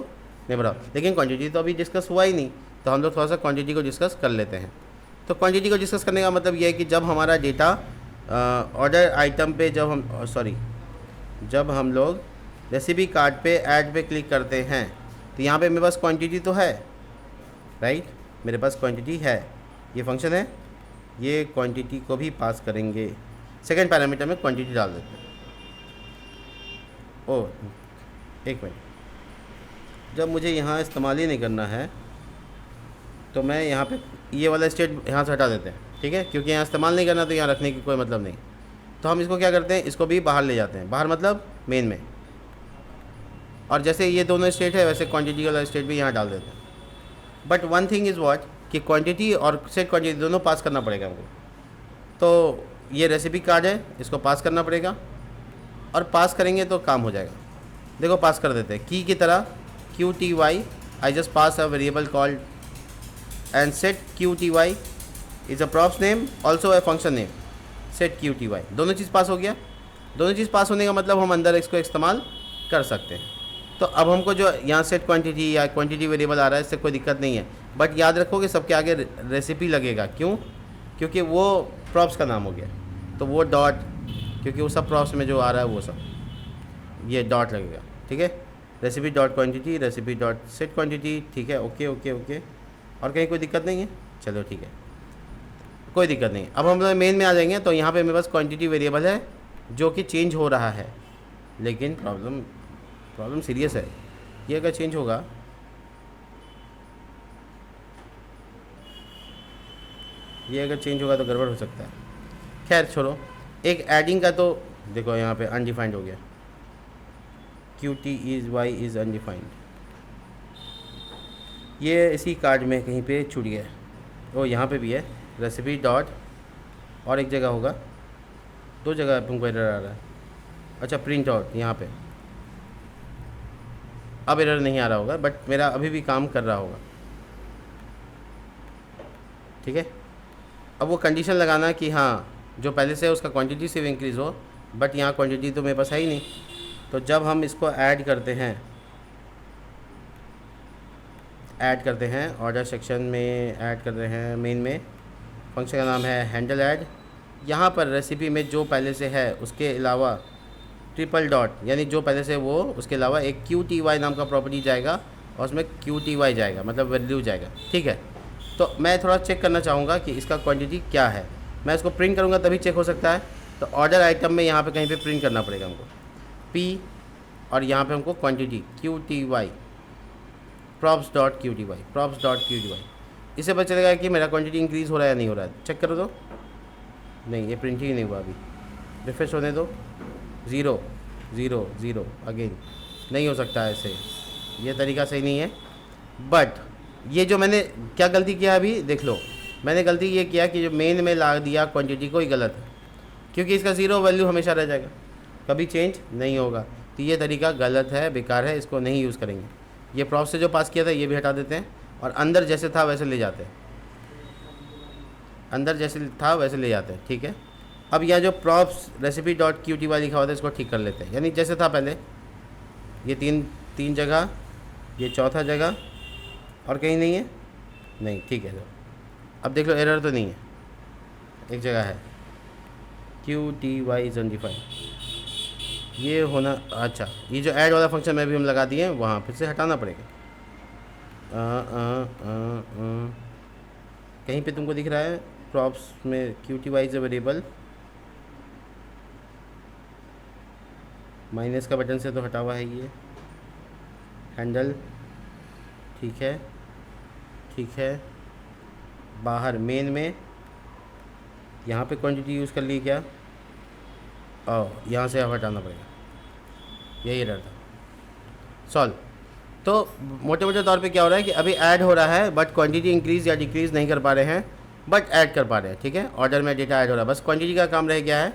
नहीं बढ़ाओ। लेकिन क्वांटिटी तो अभी डिस्कस हुआ ही नहीं, तो हम लोग थोड़ा सा क्वांटिटी को डिस्कस कर लेते हैं। तो क्वांटिटी को डिस्कस करने का मतलब ये है कि जब हमारा डेटा ऑर्डर आइटम पे, जब हम लोग रेसिपी कार्ड पे ऐड पे क्लिक करते हैं, तो यहाँ पे मेरे पास क्वांटिटी तो है, राइट, मेरे पास क्वांटिटी है। ये फंक्शन है, ये क्वांटिटी को भी पास करेंगे। सेकंड पैरामीटर में क्वांटिटी डाल देते हैं। ओह एक मिनट, जब मुझे यहाँ इस्तेमाल ही नहीं करना है तो मैं यहाँ पे ये वाला स्टेट यहाँ से हटा देते हैं, ठीक है, क्योंकि यहाँ इस्तेमाल नहीं करना तो यहाँ रखने की कोई मतलब नहीं। तो हम इसको क्या करते हैं, इसको भी बाहर ले जाते हैं। बाहर मतलब मेन में, और जैसे ये दोनों स्टेट है वैसे क्वांटिटी वाला स्टेट भी यहाँ डाल देते हैं। But one thing is what कि क्वांटिटी और सेट क्वांटिटी दोनों पास करना पड़ेगा हमको। तो ये रेसिपी कार्ड है, इसको पास करना पड़ेगा, और पास करेंगे तो काम हो जाएगा। देखो पास कर देते हैं की की तरह, QTY, I just pass a variable called and set QTY is a props name also a function name, set QTY। दोनों चीज़ पास हो गया। दोनों चीज़ पास होने का मतलब हम अंदर इसको इस्तेमाल कर सकते हैं। तो अब हमको जो यहाँ सेट क्वांटिटी या क्वांटिटी वेरिएबल आ रहा है इससे कोई दिक्कत नहीं है, बट याद रखो कि सबके आगे रेसिपी लगेगा। क्यों? क्योंकि वो प्रॉप्स का नाम हो गया, तो वो डॉट, क्योंकि वो सब प्रॉप्स में जो आ रहा है वो सब ये डॉट लगेगा, ठीक है। Recipe dot quantity, recipe dot set quantity, ठीक है, ओके ओके ओके। और कहीं कोई दिक्कत नहीं है? चलो ठीक है, कोई दिक्कत नहीं। अब हम लोग मेन में आ जाएंगे, तो यहाँ पे मेरे पास क्वांटिटी वेरिएबल है जो कि चेंज हो रहा है, लेकिन प्रॉब्लम सीरियस है। ये अगर चेंज होगा, तो गड़बड़ हो सकता है। खैर छोड़ो, एक एडिंग का तो देखो यहाँ पे अनडिफाइंड हो गया, QTY इज़ अनडिफाइंड। ये इसी कार्ड में कहीं पे छूट गया है। ओ यहाँ पे भी है रेसिपी डॉट, और एक जगह होगा, दो जगह तुमको एरर आ रहा है। अच्छा प्रिंट आउट, यहाँ पे अब एरर नहीं आ रहा होगा, बट मेरा अभी भी काम कर रहा होगा, ठीक है। अब वो कंडीशन लगाना कि हाँ जो पहले से है उसका क्वांटिटी से इंक्रीज़ हो, बट यहाँ क्वांटिटी तो मेरे पास है ही नहीं। तो जब हम इसको ऐड करते हैं ऑर्डर सेक्शन में, ऐड करते हैं मेन में, फंक्शन का नाम है हैंडल ऐड। यहाँ पर रेसिपी में जो पहले से है उसके अलावा ट्रिपल डॉट, यानी जो पहले से वो, उसके अलावा एक QTY नाम का प्रॉपर्टी जाएगा और उसमें QTY जाएगा, मतलब वैल्यू जाएगा, ठीक है। तो मैं थोड़ा चेक करना चाहूँगा कि इसका क्वांटिटी क्या है। मैं इसको प्रिंट करूँगा तभी चेक हो सकता है। तो ऑर्डर आइटम में यहाँ पे कहीं पे प्रिंट करना पड़ेगा हमको P, और यहाँ पे हमको क्वांटिटी QTY props.qty। इससे पता चलेगा कि मेरा क्वांटिटी इंक्रीज़ हो रहा है या नहीं हो रहा है। चेक करो तो, नहीं ये प्रिंट ही नहीं हुआ। अभी रिफ्रेश होने दो, 0 0 0 अगेन। नहीं हो सकता ऐसे, ये तरीका सही नहीं है। बट ये जो मैंने क्या गलती किया अभी देख लो, मैंने गलती ये किया कि जो मेन में ला दिया क्वांटिटी को ही गलत है, क्योंकि इसका 0 वैल्यू हमेशा रह जाएगा, कभी चेंज नहीं होगा। तो ये तरीका गलत है, बेकार है, इसको नहीं यूज़ करेंगे। ये प्रॉप से जो पास किया था ये भी हटा देते हैं और अंदर जैसे था वैसे ले जाते हैं, अंदर जैसे था वैसे ले जाते हैं। ठीक है, अब यह जो प्रॉप्स recipe.qty लिखा हुआ था इसको ठीक कर लेते हैं, यानी जैसे था पहले। ये तीन जगह, ये चौथा जगह, और कहीं नहीं है, नहीं ठीक है। अब देख लो एरर तो नहीं है, एक जगह है QTY75 ये होना। अच्छा, ये जो ऐड वाला फंक्शन में भी हम लगा दिए हैं, वहाँ फिर से हटाना पड़ेगा। कहीं पे तुमको दिख रहा है प्रॉप्स में QTY is a variable, minus का बटन से तो हटा हुआ है ये हैंडल। ठीक है, ठीक है, बाहर मेन में यहाँ पे क्वांटिटी यूज़ कर ली क्या? यहाँ से अब हटाना पड़ेगा, यही एरर था। सॉल्व। तो मोटे मोटे तौर पे क्या हो रहा है कि अभी ऐड हो रहा है बट क्वांटिटी इंक्रीज़ या डिक्रीज़ नहीं कर पा रहे हैं, बट ऐड कर पा रहे हैं। ठीक है, ऑर्डर में डेटा ऐड हो रहा है, बस क्वांटिटी का काम रह गया है।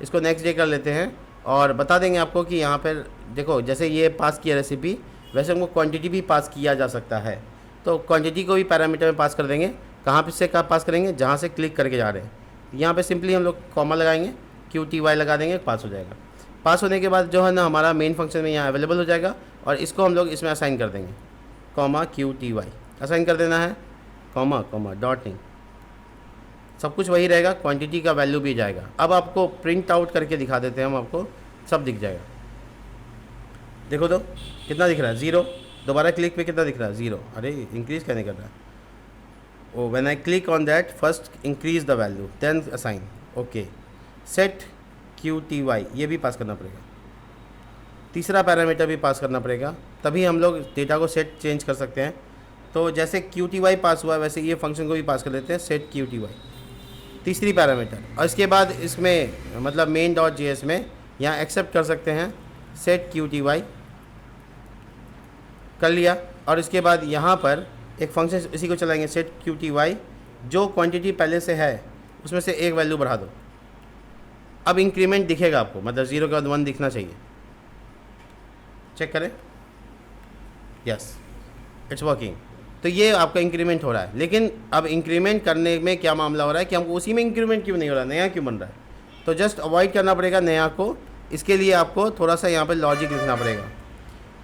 इसको नेक्स्ट डे कर लेते हैं और बता देंगे आपको कि यहाँ पर देखो जैसे ये पास किया रेसिपी, वैसे हमको क्वांटिटी भी पास किया जा सकता है। तो क्वांटिटी को भी पैरामीटर में पास कर देंगे। कहाँ पे से कहाँ पास करेंगे? जहाँ से क्लिक करके जा रहे हैं। यहाँ पे सिंपली हम लोग कॉमा लगाएंगे, QTY लगा देंगे, पास हो जाएगा। पास होने के बाद जो है ना हमारा मेन फंक्शन में यहाँ अवेलेबल हो जाएगा और इसको हम लोग इसमें असाइन कर देंगे, कॉमा QTY असाइन कर देना है, कॉमा कॉमा डॉट नहीं, सब कुछ वही रहेगा, क्वांटिटी का वैल्यू भी जाएगा। अब आपको प्रिंट आउट करके दिखा देते हैं हम, आपको सब दिख जाएगा। देखो तो कितना दिख रहा है? 0। दोबारा क्लिक पे कितना दिख रहा है? 0। अरे इंक्रीज़ क्या नहीं कर रहा है? Oh when I click on that first increase the value then assign. Okay, set QTY ये भी पास करना पड़ेगा, तीसरा पैरामीटर भी पास करना पड़ेगा, तभी हम लोग डेटा को सेट चेंज कर सकते हैं। तो जैसे QTY पास हुआ वैसे ये फंक्शन को भी पास कर देते हैं, सेट QTY तीसरी पैरामीटर। और इसके बाद इसमें मतलब main.js में यहाँ एक्सेप्ट कर सकते हैं सेट QTY, कर लिया। और इसके बाद यहाँ पर एक फंक्शन इसी को चलाएंगे, सेट QTY, जो क्वांटिटी पहले से है उसमें से एक वैल्यू बढ़ा दो। अब इंक्रीमेंट दिखेगा आपको, मतलब 0 के बाद 1 दिखना चाहिए। चेक करें, यस इट्स वर्किंग। तो ये आपका इंक्रीमेंट हो रहा है। लेकिन अब इंक्रीमेंट करने में क्या मामला हो रहा है कि हमको उसी में इंक्रीमेंट क्यों नहीं हो रहा, नया क्यों बन रहा है? तो जस्ट अवॉइड करना पड़ेगा नया को। इसके लिए आपको थोड़ा सा यहाँ पर लॉजिक लिखना पड़ेगा।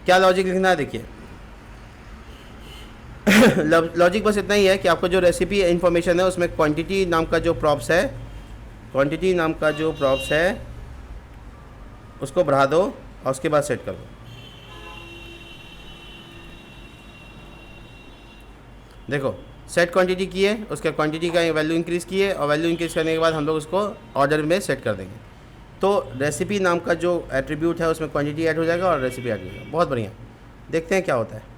क्या लॉजिक लिखना है? देखिए लॉजिक बस इतना ही है कि आपको जो रेसिपी इन्फॉर्मेशन है उसमें क्वांटिटी नाम का जो प्रॉप्स है, क्वांटिटी नाम का जो प्रॉप्स है उसको बढ़ा दो और उसके बाद सेट कर दो। देखो सेट क्वांटिटी की है, उसके क्वांटिटी का वैल्यू इंक्रीज़ की है और वैल्यू इंक्रीज़ करने के बाद हम लोग उसको ऑर्डर में सेट कर देंगे। तो रेसिपी नाम का जो एट्रीब्यूट है उसमें क्वांटिटी ऐड हो जाएगा और रेसिपी ऐड हो जाएगा। बहुत बढ़िया, देखते हैं क्या होता है।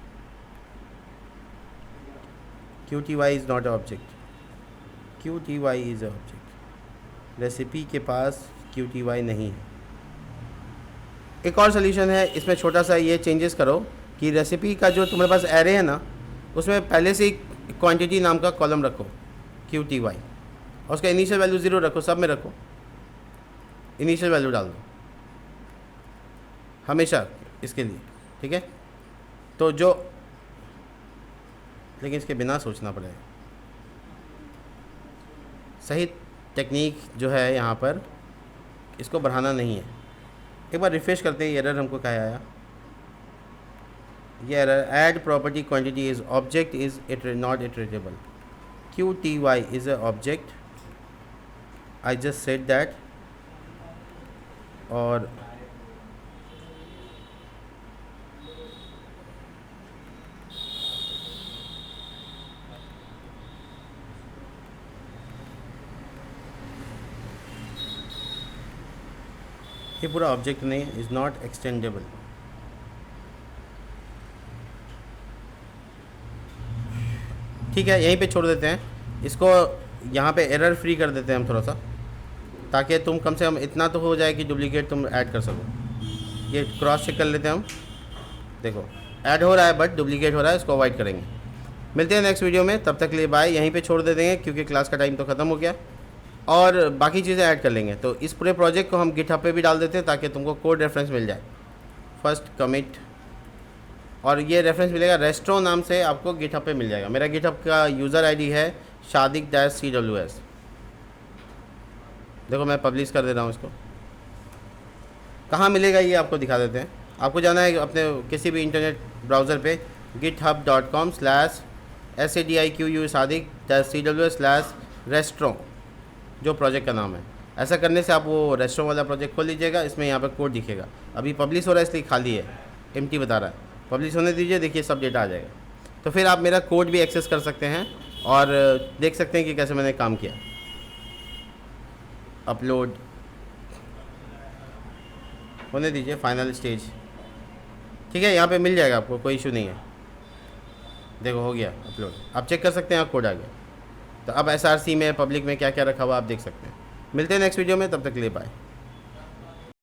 QTY is not a object, QTY is a object. Recipe के पास QTY नहीं है। एक और सोल्यूशन है, इसमें छोटा सा ये चेंजेस करो कि रेसिपी का जो तुम्हारे पास एरे है ना उसमें पहले से ही क्वांटिटी नाम का कॉलम रखो QTY और उसका इनिशियल वैल्यू 0 रखो, सब में रखो, इनिशियल वैल्यू डाल दो हमेशा इसके लिए। ठीक है, तो जो लेकिन इसके बिना सोचना पड़ेगा। सही टेक्निक जो है यहाँ पर, इसको बढ़ाना नहीं है। एक बार रिफ्रेश करते हैं, एरर हमको क्या आया? ये error, add property quantity is object is not iterable. QTY is a object, I just said that. और ये पूरा ऑब्जेक्ट नहीं है, इज़ नॉट एक्सटेंडेबल। ठीक है, यहीं पे छोड़ देते हैं इसको, यहाँ पे एरर फ्री कर देते हैं हम थोड़ा सा, ताकि तुम कम से कम इतना तो हो जाए कि डुप्लीकेट तुम ऐड कर सको। ये क्रॉस चेक कर लेते हैं हम, देखो ऐड हो रहा है बट डुप्लीकेट हो रहा है, इसको अवॉइड करेंगे। मिलते हैं नेक्स्ट वीडियो में, तब तक के लिए बाय। यहीं पे छोड़ दे देंगे क्योंकि क्लास का टाइम तो ख़त्म हो गया, और बाकी चीज़ें ऐड कर लेंगे। तो इस पूरे प्रोजेक्ट को हम गिटहब पे भी डाल देते हैं ताकि तुमको कोड रेफरेंस मिल जाए। फर्स्ट कमिट, और ये रेफरेंस मिलेगा रेस्ट्रो नाम से, आपको गिटहब पे मिल जाएगा। मेरा गिटहब का यूज़र आईडी है shadik-cws। देखो मैं पब्लिश कर दे रहा हूँ इसको। कहाँ मिलेगा ये आपको दिखा देते हैं। आपको जाना है अपने किसी भी इंटरनेट ब्राउज़र पे github.com/sadiq-cws/restaurant, जो प्रोजेक्ट का नाम है। ऐसा करने से आप वो रेस्टोरेंट वाला प्रोजेक्ट खोल लीजिएगा, इसमें यहाँ पर कोड दिखेगा। अभी पब्लिश हो रहा है इसलिए खाली है, एम्प्टी बता रहा है। पब्लिश होने दीजिए, देखिए सब डेटा आ जाएगा। तो फिर आप मेरा कोड भी एक्सेस कर सकते हैं और देख सकते हैं कि कैसे मैंने काम किया। अपलोड होने दीजिए, फाइनल स्टेज। ठीक है, यहाँ पे मिल जाएगा आपको, कोई इशू नहीं है। देखो हो गया अपलोड, आप चेक कर सकते हैं, आप कोड आ गया। तो अब SRC में पब्लिक में क्या क्या रखा हुआ आप देख सकते हैं। मिलते हैं नेक्स्ट वीडियो में, तब तक के लिए बाय।